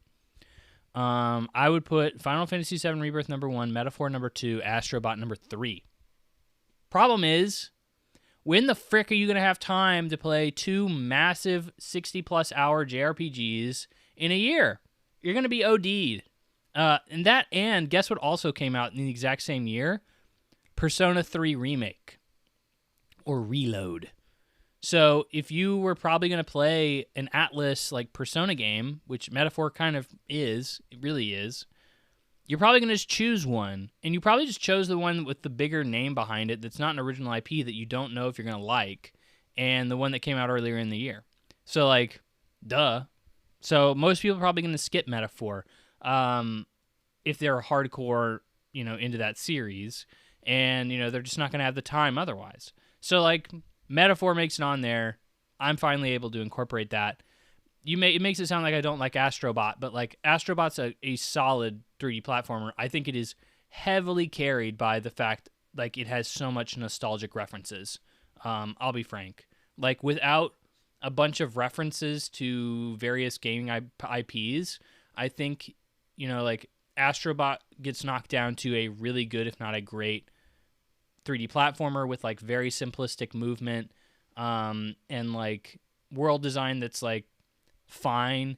I would put Final Fantasy VII Rebirth number 1, Metaphor number 2, Astrobot number 3. Problem is, when the frick are you going to have time to play 2 massive 60-plus hour JRPGs in a year? You're going to be OD'd. And guess what also came out in the exact same year? Persona 3 Remake. Or Reload. So if you were probably going to play an Atlas like Persona game, which Metaphor kind of is, it really is, you're probably going to just choose one. And you probably just chose the one with the bigger name behind it that's not an original IP that you don't know if you're going to like, and the one that came out earlier in the year. So, like, duh. So most people are probably going to skip Metaphor if they're hardcore, into that series. And, they're just not going to have the time otherwise. So, like, Metaphor makes it on there. I'm finally able to incorporate that. It makes it sound like I don't like Astrobot, but, like, Astrobot's a solid 3D platformer. I think it is heavily carried by the fact, like, it has so much nostalgic references. I'll be frank. Like, without a bunch of references to various gaming IPs, I think, like, Astrobot gets knocked down to a really good, if not a great, 3D platformer with, like, very simplistic movement and, like, world design that's, like, fine.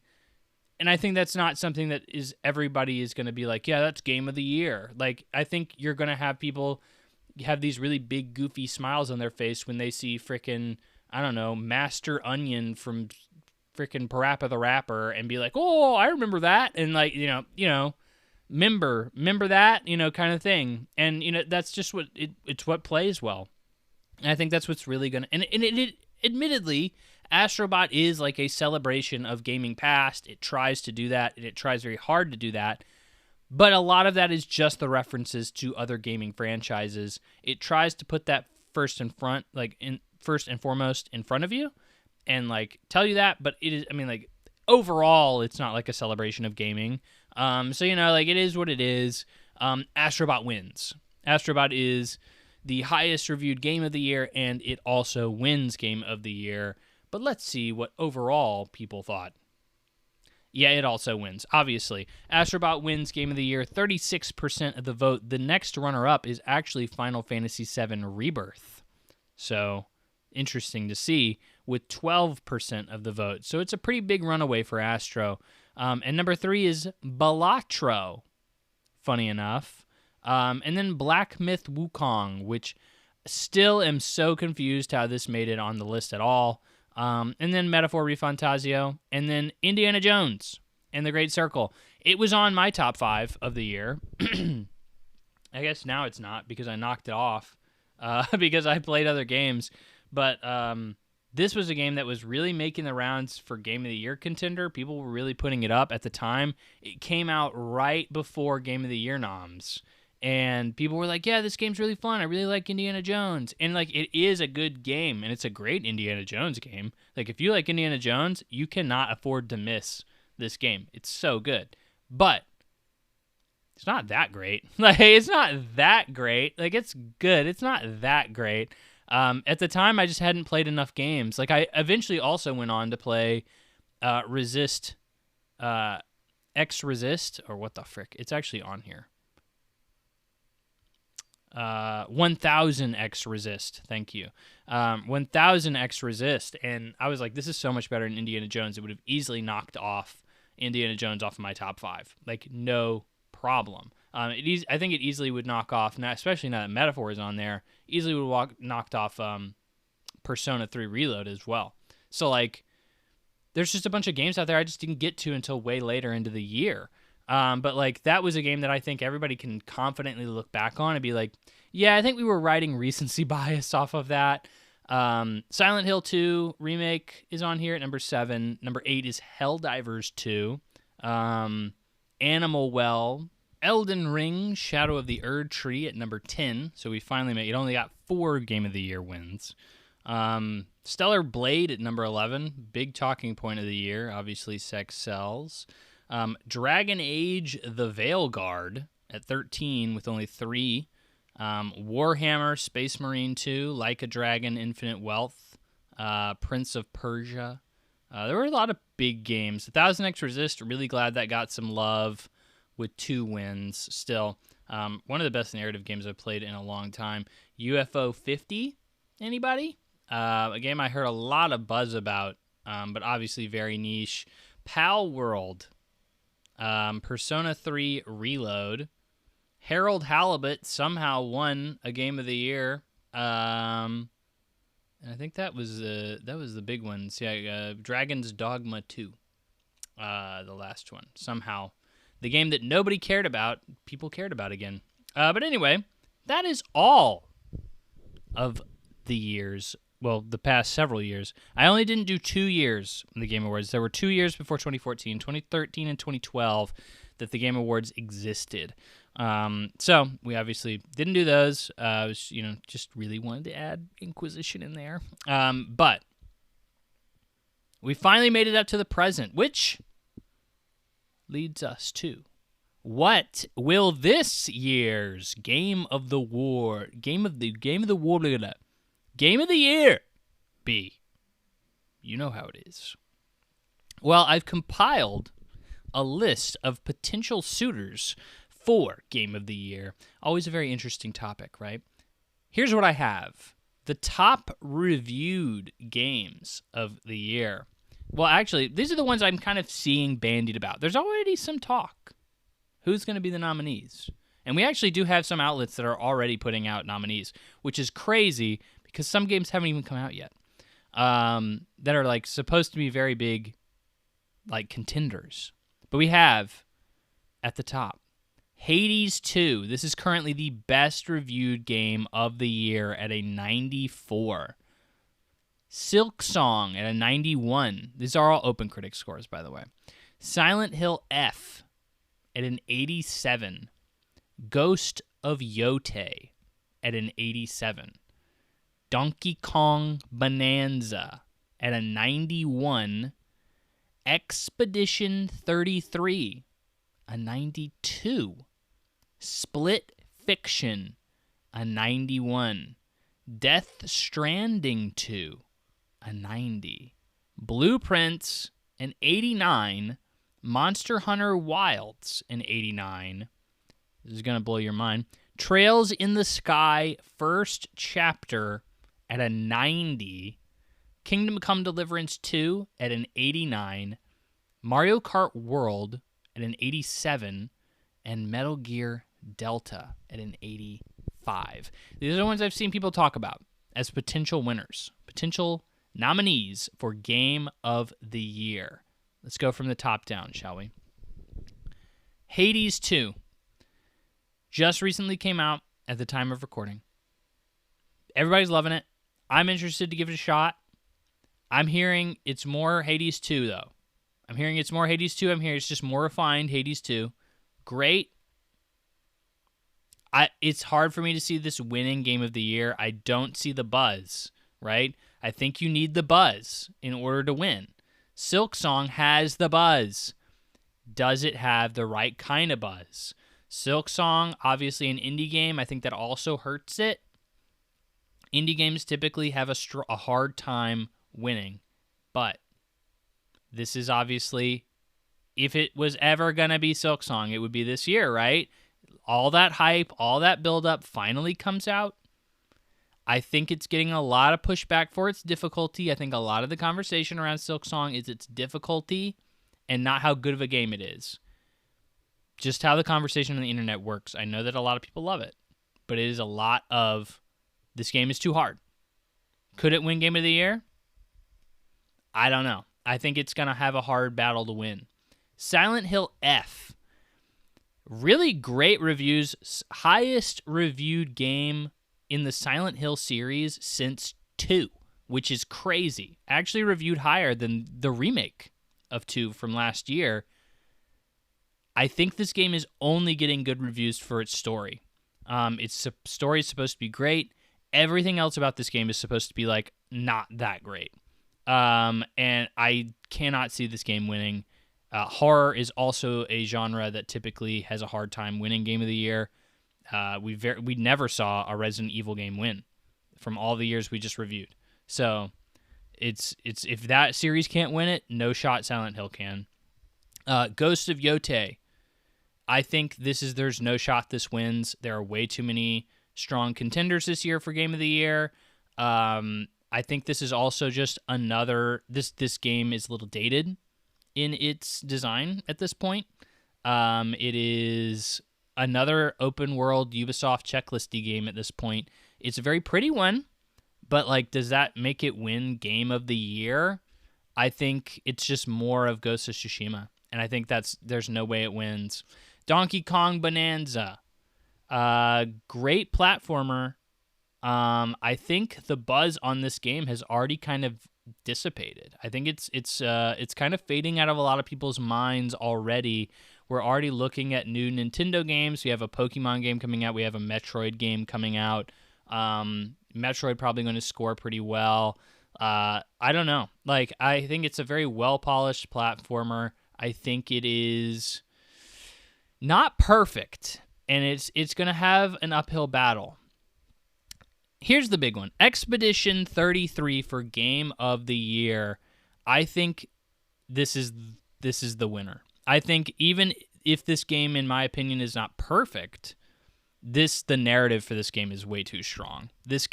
And I think that's not something that everybody is going to be like, yeah, that's game of the year. Like, I think you're going to have people have these really big, goofy smiles on their face when they see frickin', I don't know, Master Onion from frickin' Parappa the Rapper and be like, oh, I remember that. And, like, remember that, kind of thing. And, that's just it's what plays well. And I think that's what's really going to, and it admittedly, Astrobot is like a celebration of gaming past. It tries to do that, and it tries very hard to do that. But a lot of that is just the references to other gaming franchises. It tries to put that first and foremost in front of you and, like, tell you that. But it is, like, overall, it's not like a celebration of gaming. So, like, it is what it is. Astrobot wins. Astrobot is the highest reviewed game of the year, and it also wins game of the year. But let's see what overall people thought. Yeah, it also wins, obviously. Astrobot wins game of the year, 36% of the vote. The next runner-up is actually Final Fantasy VII Rebirth. So, interesting to see, with 12% of the vote. So it's a pretty big runaway for Astro. And number 3 is Balatro, funny enough. And then Black Myth Wukong, which still am so confused how this made it on the list at all. And then Metaphor Refantazio, and then Indiana Jones and the Great Circle. It was on my top 5 of the year. I guess now it's not because I knocked it off because I played other games. But this was a game that was really making the rounds for Game of the Year contender. People were really putting it up at the time. It came out right before Game of the Year noms. And people were like, yeah, this game's really fun. I really like Indiana Jones. And, like, it is a good game, and it's a great Indiana Jones game. Like, if you like Indiana Jones, you cannot afford to miss this game. It's so good. But it's not that great. Like, it's not that great. Like, it's good. It's not that great. At the time, I just hadn't played enough games. Like, I eventually also went on to play Resist, X Resist, or what the frick? It's actually on here. 1000X Resist. Thank you. 1000X Resist. And I was like, this is so much better than Indiana Jones. It would have easily knocked off Indiana Jones off of my top 5. Like, no problem. I think it easily would knock off, now, especially now that Metaphor is on there, easily would knocked off Persona 3 Reload as well. So, like, there's just a bunch of games out there I just didn't get to until way later into the year. But, like, that was a game that I think everybody can confidently look back on and be like, yeah, I think we were riding recency bias off of that. Silent Hill 2 Remake is on here at number 7. Number 8 is Helldivers 2. Animal Well. Elden Ring, Shadow of the Erd Tree at number 10. So we finally made it. Only got 4 Game of the Year wins. Stellar Blade at number 11. Big talking point of the year. Obviously, sex sells. Dragon Age The Veilguard at 13 with only 3. Warhammer Space Marine 2. Like a Dragon Infinite Wealth. Prince of Persia. There were a lot of big games. 1000X Resist, really glad that got some love with 2 wins still. One of the best narrative games I've played in a long time. UFO 50, anybody? A game I heard a lot of buzz about, but obviously very niche. Pal World, Persona 3 Reload. Harold Halibut somehow won a Game of the Year. And I think that was the big ones. Yeah, Dragon's Dogma 2, the last one. Somehow, the game that nobody cared about, people cared about again. But anyway, that is all of the years. Well, the past several years. I only didn't do 2 years in the Game Awards. There were 2 years before 2014, 2013, and 2012 that the Game Awards existed. So we obviously didn't do those. I was, just really wanted to add Inquisition in there. But we finally made it up to the present, which leads us to what will this year's Game of the Year be? You know how it is. Well, I've compiled a list of potential suitors for Game of the Year. Always a very interesting topic, right? Here's what I have. The top reviewed games of the year. Well, actually, these are the ones I'm kind of seeing bandied about. There's already some talk. Who's going to be the nominees? And we actually do have some outlets that are already putting out nominees, which is crazy because some games haven't even come out yet that are like supposed to be very big, like contenders. But we have at the top Hades 2. This is currently the best reviewed game of the year at a 94. Silk Song at a 91. These are all open critic scores, by the way. Silent Hill F at an 87. Ghost of Yote at an 87. Donkey Kong Bonanza at a 91. Expedition 33, a 92. Split Fiction, a 91. Death Stranding 2, a 90. Blueprints, an 89. Monster Hunter Wilds, an 89. This is going to blow your mind. Trails in the Sky, first chapter, at a 90. Kingdom Come Deliverance 2 at an 89. Mario Kart World at an 87. And Metal Gear Delta at an 85. These are the ones I've seen people talk about as potential winners, potential nominees for Game of the Year. Let's go from the top down, shall we? Hades 2 just recently came out at the time of recording. Everybody's loving it. I'm interested to give it a shot. I'm hearing it's more Hades 2, though. I'm hearing it's more Hades 2. I'm hearing it's just more refined Hades 2. Great. It's hard for me to see this winning Game of the Year. I don't see the buzz, right? I think you need the buzz in order to win. Silk Song has the buzz. Does it have the right kind of buzz? Silksong, obviously an indie game. I think that also hurts it. Indie games typically have a hard time winning, but this is obviously, if it was ever going to be Silksong, it would be this year, right? All that hype, all that buildup finally comes out. I think it's getting a lot of pushback for its difficulty. I think a lot of the conversation around Silksong is its difficulty and not how good of a game it is. Just how the conversation on the internet works. I know that a lot of people love it, but it is a lot of, this game is too hard. Could it win Game of the Year? I don't know. I think it's going to have a hard battle to win. Silent Hill F. Really great reviews. Highest reviewed game in the Silent Hill series since 2, which is crazy. Actually reviewed higher than the remake of 2 from last year. I think this game is only getting good reviews for its story. Its story is supposed to be great. Everything else about this game is supposed to be like not that great. And I cannot see this game winning. Horror is also a genre that typically has a hard time winning Game of the Year. We never saw a Resident Evil game win from all the years we just reviewed. So it's if that series can't win it, no shot Silent Hill can. Ghost of Yotei. I think there's no shot this wins. There are way too many strong contenders this year for Game of the Year. I think this is also just another, this game is a little dated in its design at this point. It is another open world Ubisoft checklisty game at this point. It's a very pretty one, but like, does that make it win Game of the Year? I think it's just more of Ghost of Tsushima, and I think there's no way it wins. Donkey Kong Bonanza. Great platformer. I think the buzz on this game has already kind of dissipated. I think it's kind of fading out of a lot of people's minds already. We're already looking at new Nintendo games. We have a Pokemon game coming out. We have a Metroid game coming out. Metroid probably going to score pretty well. I don't know. Like, I think it's a very well-polished platformer. I think it is not perfect, and it's going to have an uphill battle. Here's the big one. Expedition 33 for Game of the Year. I think this is the winner. I think even if this game, in my opinion, is not perfect, the narrative for this game is way too strong. This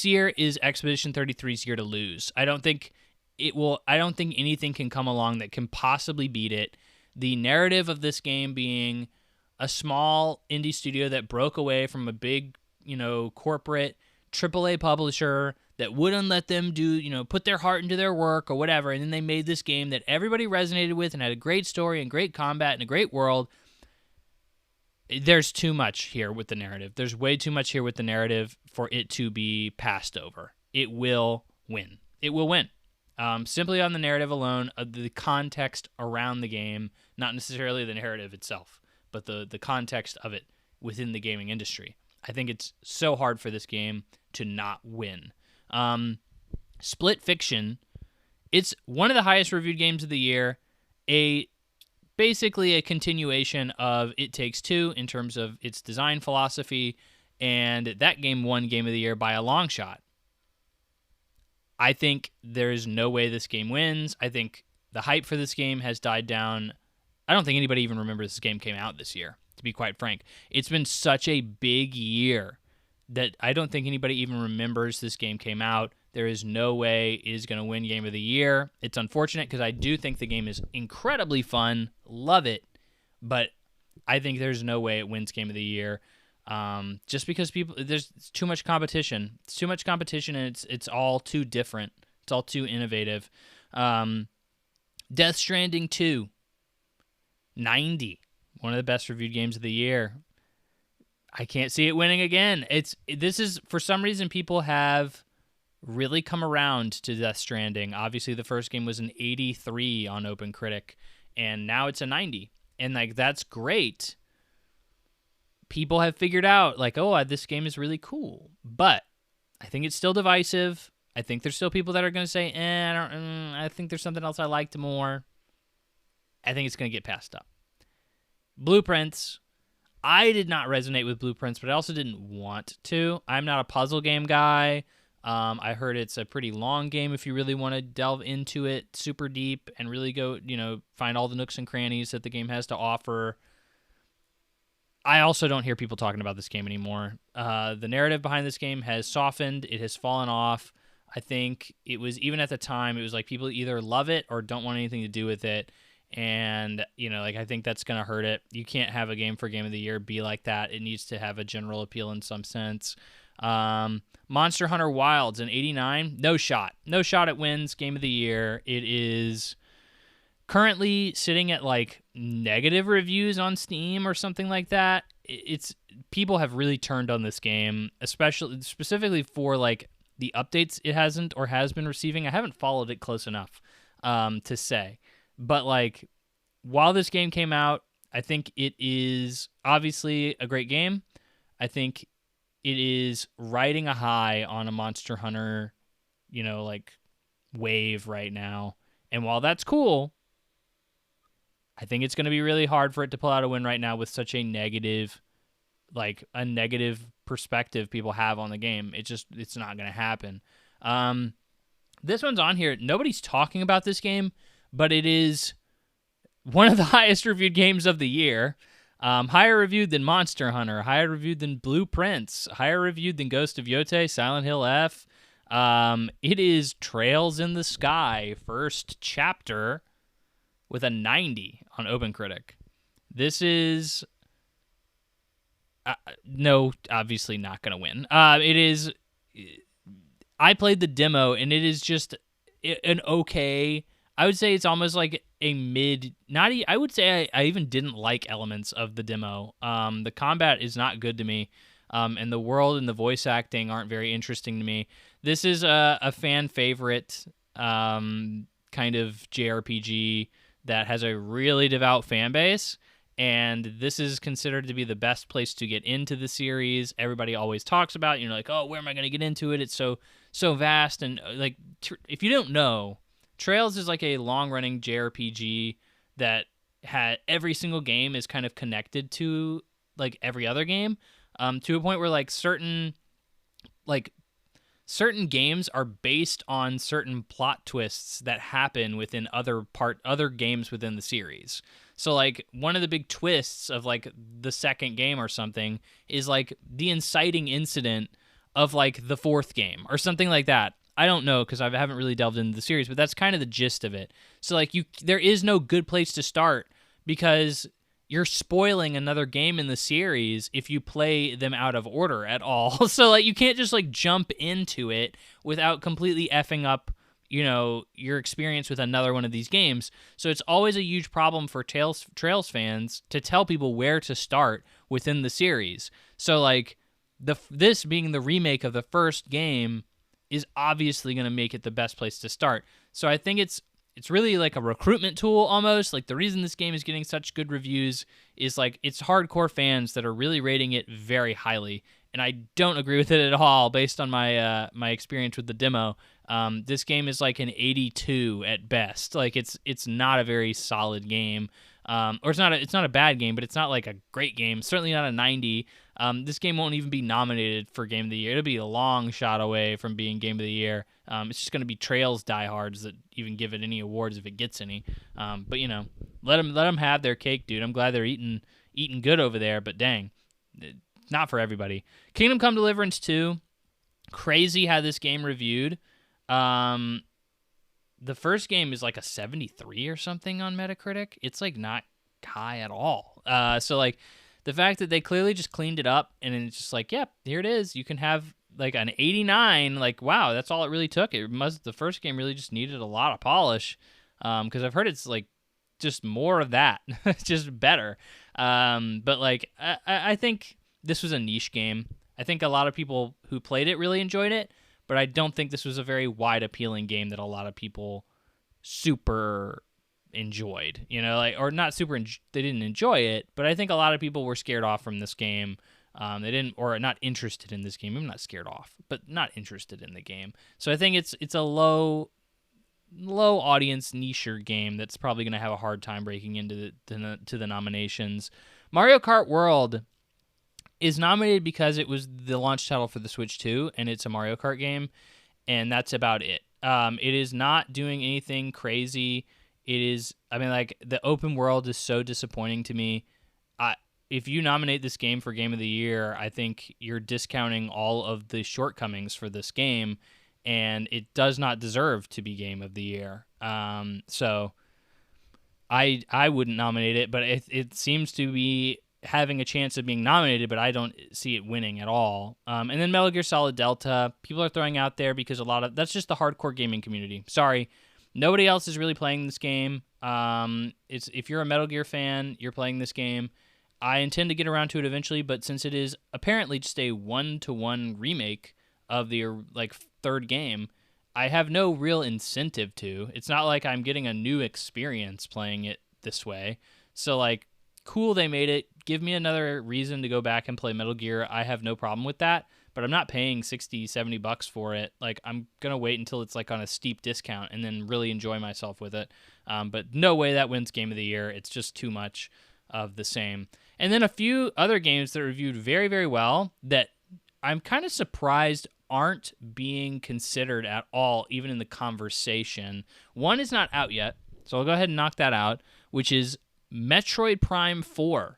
year is Expedition 33's year to lose. I don't think anything can come along that can possibly beat it. The narrative of this game being a small indie studio that broke away from a big, corporate AAA publisher that wouldn't let them do, put their heart into their work or whatever, and then they made this game that everybody resonated with and had a great story and great combat and a great world. There's too much here with the narrative. There's way too much here with the narrative for it to be passed over. It will win. It will win. Simply on the narrative alone, the context around the game, not necessarily the narrative itself, but the context of it within the gaming industry. I think it's so hard for this game to not win. Split Fiction, it's one of the highest reviewed games of the year, basically a continuation of It Takes Two in terms of its design philosophy, and that game won Game of the Year by a long shot. I think there's no way this game wins. I think the hype for this game has died down. I don't think anybody even remembers this game came out this year, to be quite frank. It's been such a big year that I don't think anybody even remembers this game came out. There is no way it is going to win Game of the Year. It's unfortunate because I do think the game is incredibly fun. Love it. But I think there's no way it wins Game of the Year. Just because there's too much competition. It's too much competition, and it's all too different. It's all too innovative. Death Stranding 2, 90, one of the best reviewed games of the year. I can't see it winning again. This is for some reason people have really come around to Death Stranding. Obviously, the first game was an 83 on OpenCritic, and now it's a 90, and like that's great. People have figured out, like, oh, this game is really cool. But I think it's still divisive. I think there's still people that are going to say, I think there's something else I liked more. I think it's going to get passed up. Blueprints. I did not resonate with Blueprints, but I also didn't want to. I'm not a puzzle game guy. I heard it's a pretty long game if you really want to delve into it super deep and really go, find all the nooks and crannies that the game has to offer. I also don't hear people talking about this game anymore. The narrative behind this game has softened. It has fallen off. I think it was, even at the time, it was like people either love it or don't want anything to do with it. And, I think that's going to hurt it. You can't have a game for Game of the Year be like that. It needs to have a general appeal in some sense. Monster Hunter Wilds in 89, no shot. No shot it wins Game of the Year. It is currently sitting at like negative reviews on Steam or something like that. It's people have really turned on this game, specifically for like the updates it hasn't or has been receiving. I haven't followed it close enough to say. But, like, while this game came out, I think it is obviously a great game. I think it is riding a high on a Monster Hunter, wave right now. And while that's cool, I think it's going to be really hard for it to pull out a win right now with such a negative perspective people have on the game. It's not going to happen. This one's on here. Nobody's talking about this game, but it is one of the highest reviewed games of the year. Higher reviewed than Monster Hunter, higher reviewed than Blueprints, higher reviewed than Ghost of Yotei, Silent Hill F. It is Trails in the Sky, first chapter, with a 90 on OpenCritic. This is obviously not going to win. It is. I played the demo, and it is just an okay. I would say it's almost like a mid. I would say I even didn't like elements of the demo. The combat is not good to me, and the world and the voice acting aren't very interesting to me. This is a fan favorite kind of JRPG that has a really devout fan base, and this is considered to be the best place to get into the series. Everybody always talks about, oh, where am I going to get into it? It's so vast, and like if you don't know, Trails is like a long-running JRPG that had every single game is kind of connected to like every other game, to a point where like certain games are based on certain plot twists that happen within other games within the series. So like one of the big twists of like the second game or something is like the inciting incident of like the fourth game or something like that. I don't know because I haven't really delved into the series, but that's kind of the gist of it. So like there is no good place to start because you're spoiling another game in the series if you play them out of order at all. So like you can't just like jump into it without completely effing up, your experience with another one of these games. So it's always a huge problem for Trails fans to tell people where to start within the series. So like this being the remake of the first game is obviously going to make it the best place to start. So I think it's really like a recruitment tool almost. Like the reason this game is getting such good reviews is like it's hardcore fans that are really rating it very highly. And I don't agree with it at all based on my my experience with the demo. This game is like an 82 at best. Like it's not a very solid game. Or it's not a bad game, but it's not like a great game. Certainly not a 90. This game won't even be nominated for Game of the Year. It'll be a long shot away from being Game of the Year. It's just going to be Trails diehards that even give it any awards if it gets any. But let them have their cake, dude. I'm glad they're eating good over there. But dang, not for everybody. Kingdom Come Deliverance 2. Crazy how this game reviewed. The first game is like a 73 or something on Metacritic. It's like not high at all. So like the fact that they clearly just cleaned it up and it's just like, yep, here it is. You can have like an 89. Like, wow, that's all it really took. The first game really just needed a lot of polish. Because I've heard it's like just more of that, just better. But like, I think this was a niche game. I think a lot of people who played it really enjoyed it, but I don't think this was a very wide appealing game that a lot of people super enjoyed, or not super, they didn't enjoy it, but I think a lot of people were scared off from this game. They didn't, or not interested in this game. I'm not scared off, but not interested in the game. So I think it's a low low audience nicher game that's probably going to have a hard time breaking into the nominations. Mario Kart World is nominated because it was the launch title for the Switch 2, and it's a Mario Kart game, and that's about it. It is not doing anything crazy. It is, I mean, like, the open world is so disappointing to me. If you nominate this game for Game of the Year, I think you're discounting all of the shortcomings for this game, and it does not deserve to be Game of the Year. So I wouldn't nominate it, but it seems to be having a chance of being nominated, but I don't see it winning at all. And then Metal Gear Solid Delta, people are throwing out there because that's just the hardcore gaming community. Sorry, nobody else is really playing this game. If you're a Metal Gear fan, you're playing this game. I intend to get around to it eventually, but since it is apparently just a 1-to-1 remake of the third game, I have no real incentive to. It's not like I'm getting a new experience playing it this way. So, like, cool, they made it. Give me another reason to go back and play Metal Gear. I have no problem with that, but I'm not paying $60, $70 for it. Like, I'm going to wait until it's like on a steep discount and then really enjoy myself with it. But no way that wins Game of the Year. It's just too much of the same. And then a few other games that reviewed very, very well that I'm kind of surprised aren't being considered at all, even in the conversation. One is not out yet, so I'll go ahead and knock that out, which is Metroid Prime 4.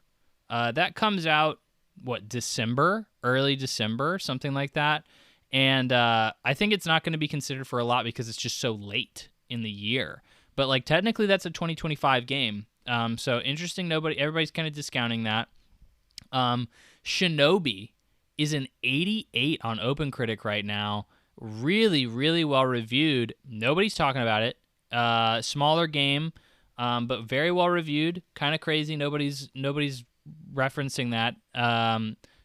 That comes out, December? Early December, something like that. And I think it's not going to be considered for a lot because it's just so late in the year. But, like, technically that's a 2025 game. So interesting, everybody's kind of discounting that. Shinobi is an 88 on OpenCritic right now. Really, really well reviewed. Nobody's talking about it. Smaller game, but very well reviewed. Kind of crazy. Nobody's referencing that.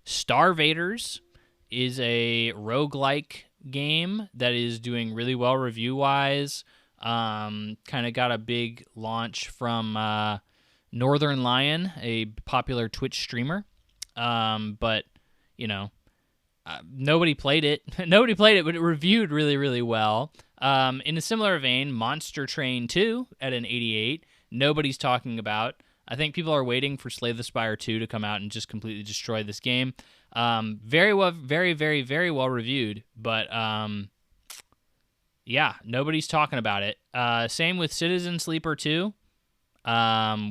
Starvaders is a roguelike game that is doing really well review-wise. Kind of got a big launch from Northern Lion, a popular Twitch streamer. But, nobody played it. Nobody played it, but it reviewed really, really well. In a similar vein, Monster Train 2 at an 88. Nobody's talking about. I think people are waiting for Slay the Spire 2 to come out and just completely destroy this game. Very well, very, very, very well reviewed, but yeah, nobody's talking about it. Same with Citizen Sleeper 2,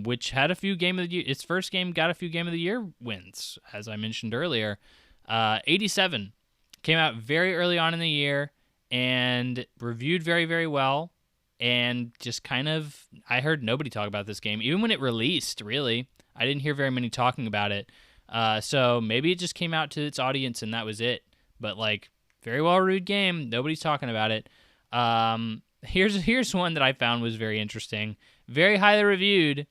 which had a few Game of the Year. Its first game got a few Game of the Year wins, as I mentioned earlier. 87 came out very early on in the year and reviewed very, very well. And just kind of, I heard nobody talk about this game. Even when it released, really, I didn't hear very many talking about it. So maybe it just came out to its audience and that was it. But, like, very well-reviewed game. Nobody's talking about it. Here's one that I found was very interesting. Very highly reviewed.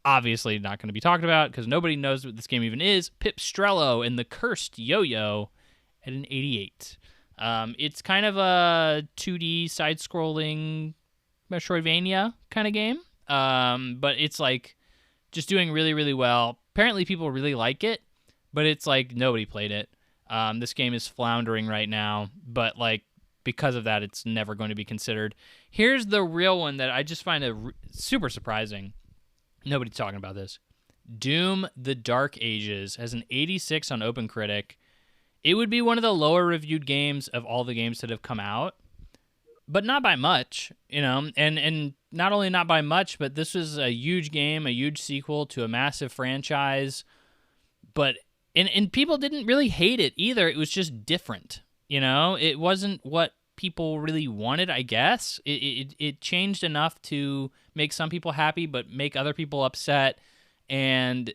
Obviously not going to be talked about because nobody knows what this game even is. Pipistrello and the Cursed Yo-Yo at an 88. It's kind of a 2D side-scrolling Metroidvania kind of game, but it's like just doing really, really well. Apparently people really like it, but it's like nobody played it. This game is floundering right now, but like because of that, it's never going to be considered. Here's the real one that I just find super surprising. Nobody's talking about this. Doom: The Dark Ages has an 86 on OpenCritic. It would be one of the lower reviewed games of all the games that have come out, but not by much, and not only not by much, but this was a huge game, a huge sequel to a massive franchise, but and people didn't really hate it either. It was just different, It wasn't what people really wanted, I guess. It changed enough to make some people happy, but make other people upset, and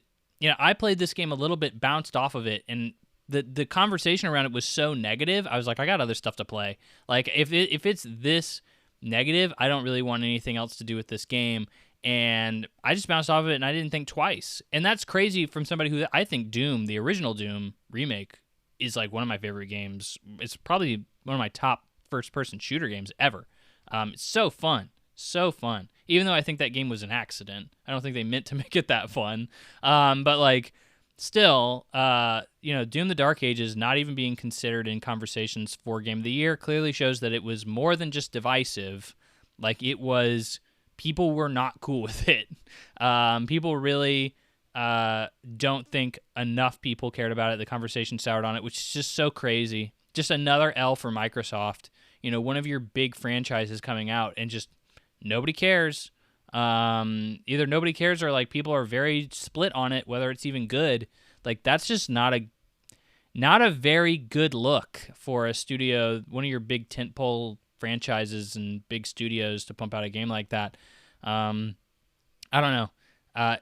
I played this game a little bit, bounced off of it, and the conversation around it was so negative. I was like, I got other stuff to play. Like, if it's this negative, I don't really want anything else to do with this game. And I just bounced off of it, and I didn't think twice. And that's crazy from somebody who I think Doom, the original Doom remake, is like one of my favorite games. It's probably one of my top first-person shooter games ever. It's so fun. So fun. Even though I think that game was an accident. I don't think they meant to make it that fun. But, like, still, Doom: The Dark Ages not even being considered in conversations for Game of the Year clearly shows that it was more than just divisive. Like, people were not cool with it. People really don't think enough people cared about it. The conversation soured on it, which is just so crazy. Just another L for Microsoft. One of your big franchises coming out and just nobody cares. Either nobody cares or like people are very split on it, whether it's even good. Like, that's just not a very good look for a studio, one of your big tentpole franchises and big studios, to pump out a game like that. I don't know.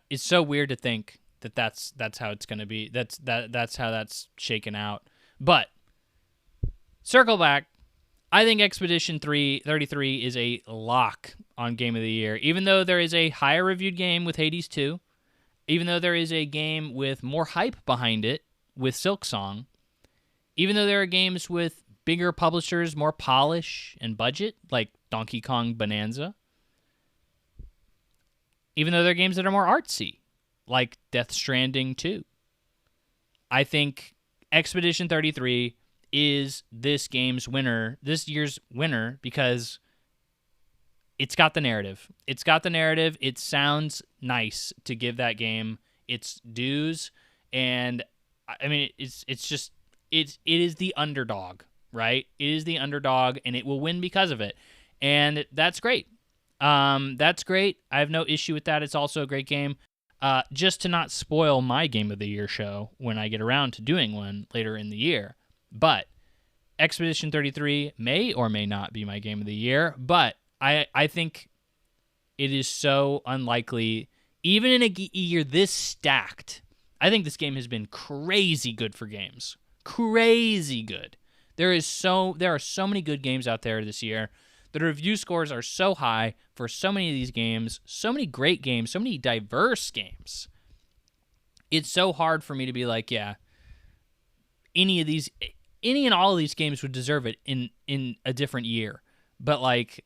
It's so weird to think that that's how it's going to be. That's how that's shaken out. But circle back. I think Expedition 33 is a lock on Game of the Year, even though there is a higher reviewed game with Hades 2, even though there is a game with more hype behind it with Silksong, even though there are games with bigger publishers, more polish and budget, like Donkey Kong Bonanza, even though there are games that are more artsy, like Death Stranding 2. I think Expedition 33 is this year's winner, because it's got the narrative. It sounds nice to give that game its dues, and I mean, it is the underdog, right? It is the underdog, and it will win because of it, and that's great. That's great. I have no issue with that. It's also a great game. Just to not spoil my Game of the Year show when I get around to doing one later in the year. But Expedition 33 may or may not be my Game of the Year, but I think it is so unlikely, even in a year this stacked. I think this game has been crazy good for games. Crazy good. There are so many good games out there this year. The review scores are so high for so many of these games, so many great games, so many diverse games. It's so hard for me to be like, yeah, any and all of these games would deserve it in a different year. But like,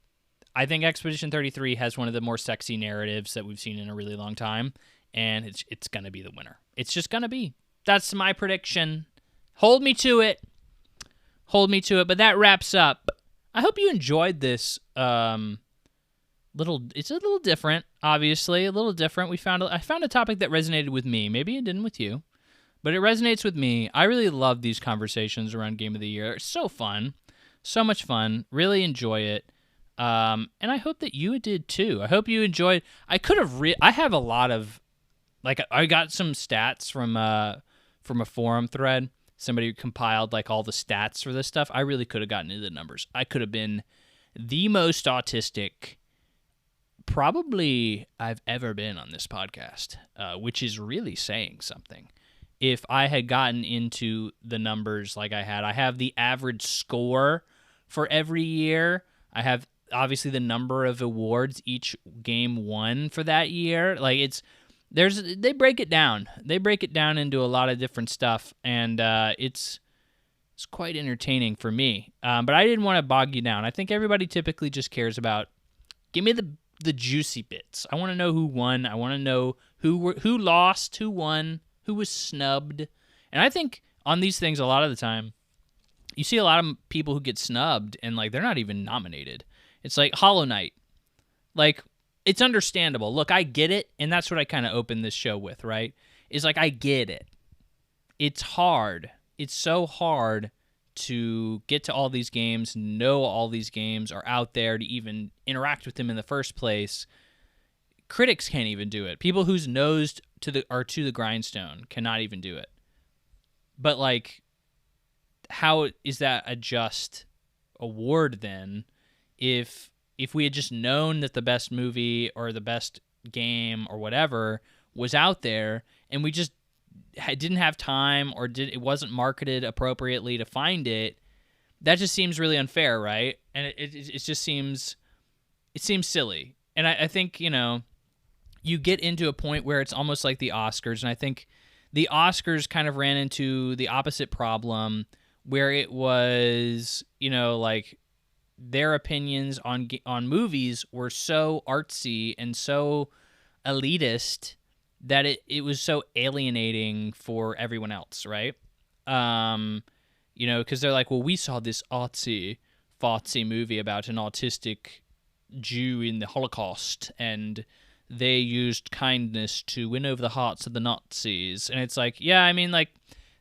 I think Expedition 33 has one of the more sexy narratives that we've seen in a really long time, and it's going to be the winner. It's just going to be. That's my prediction. Hold me to it. But that wraps up. I hope you enjoyed this. It's a little different, obviously, a little different. I found a topic that resonated with me. Maybe it didn't with you, but it resonates with me. I really love these conversations around Game of the Year. It's so fun, so much fun. Really enjoy it, and I hope that you did too. I hope you enjoyed. I have a lot of, like, I got some stats from a forum thread. Somebody compiled like all the stats for this stuff. I really could have gotten into the numbers. I could have been the most autistic probably I've ever been on this podcast, which is really saying something. If I had gotten into the numbers like I have the average score for every year. I have obviously the number of awards each game won for that year. Like, they break it down. They break it down into a lot of different stuff, and it's quite entertaining for me. But I didn't want to bog you down. I think everybody typically just cares about, give me the juicy bits. I want to know who won. I want to know who lost, who won, who was snubbed. And I think on these things, a lot of the time, you see a lot of people who get snubbed, and like, they're not even nominated. It's like Hollow Knight. Like, it's understandable. Look, I get it, and that's what I kind of opened this show with, right? Is like, I get it. It's hard. It's so hard to get to all these games, know all these games are out there, to even interact with them in the first place. Critics can't even do it. People whose nose are to the grindstone cannot even do it. But like, how is that a just award then if we had just known that the best movie or the best game or whatever was out there, and we just didn't have time, or it wasn't marketed appropriately to find it? That just seems really unfair, right? And it just seems silly. And I think, you get into a point where it's almost like the Oscars, and I think the Oscars kind of ran into the opposite problem, where it was, like, their opinions on movies were so artsy and so elitist that it was so alienating for everyone else, right? Because they're like, well, we saw this artsy movie about an autistic Jew in the Holocaust, and they used kindness to win over the hearts of the Nazis. And it's like, yeah, I mean, like,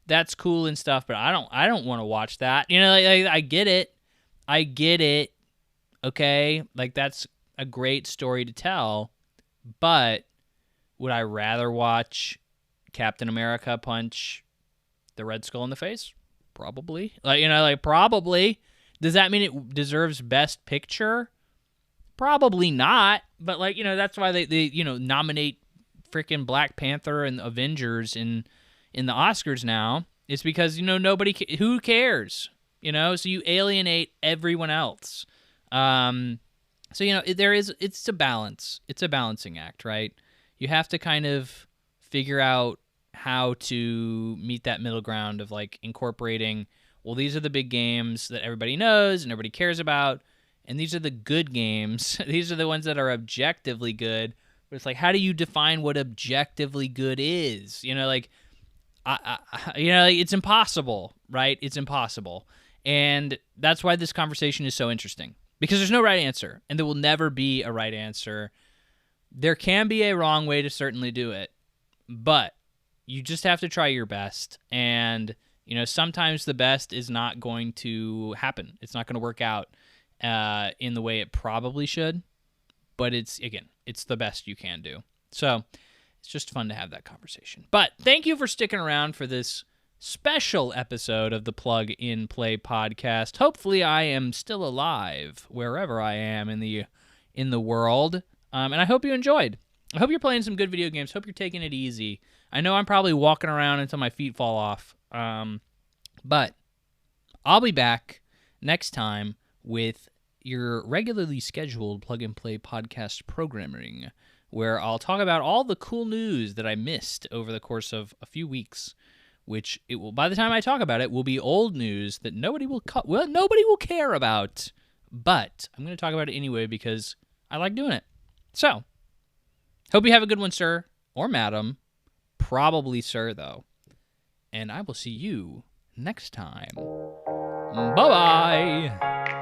that's cool and stuff, but I don't want to watch that. You know, like, I get it. Okay, like, that's a great story to tell, but would I rather watch Captain America punch the Red Skull in the face? Probably. Probably. Does that mean it deserves Best Picture? Probably not. But, like, that's why they nominate freaking Black Panther and Avengers in the Oscars now. It's because, who cares? So you alienate everyone else. So, it's a balance. It's a balancing act, right? You have to kind of figure out how to meet that middle ground of, like, incorporating, well, these are the big games that everybody knows and everybody cares about, and these are the good games. These are the ones that are objectively good. But it's like, how do you define what objectively good is? It's impossible, right? It's impossible. And that's why this conversation is so interesting, because there's no right answer, and there will never be a right answer. There can be a wrong way to certainly do it, but you just have to try your best. And, sometimes the best is not going to happen. It's not going to work out in the way it probably should, but it's the best you can do. So it's just fun to have that conversation. But thank you for sticking around for this special episode of the Plug in Play podcast. Hopefully I am still alive wherever I am in the world. And I hope you enjoyed. I hope you're playing some good video games. Hope you're taking it easy. I know I'm probably walking around until my feet fall off. But I'll be back next time with your regularly scheduled Plug and Play podcast programming, where I'll talk about all the cool news that I missed over the course of a few weeks, which it will, by the time I talk about it, will be old news that nobody will care about. But I'm going to talk about it anyway because I like doing it. So, hope you have a good one, sir or madam. Probably sir, though. And I will see you next time. Bye-bye.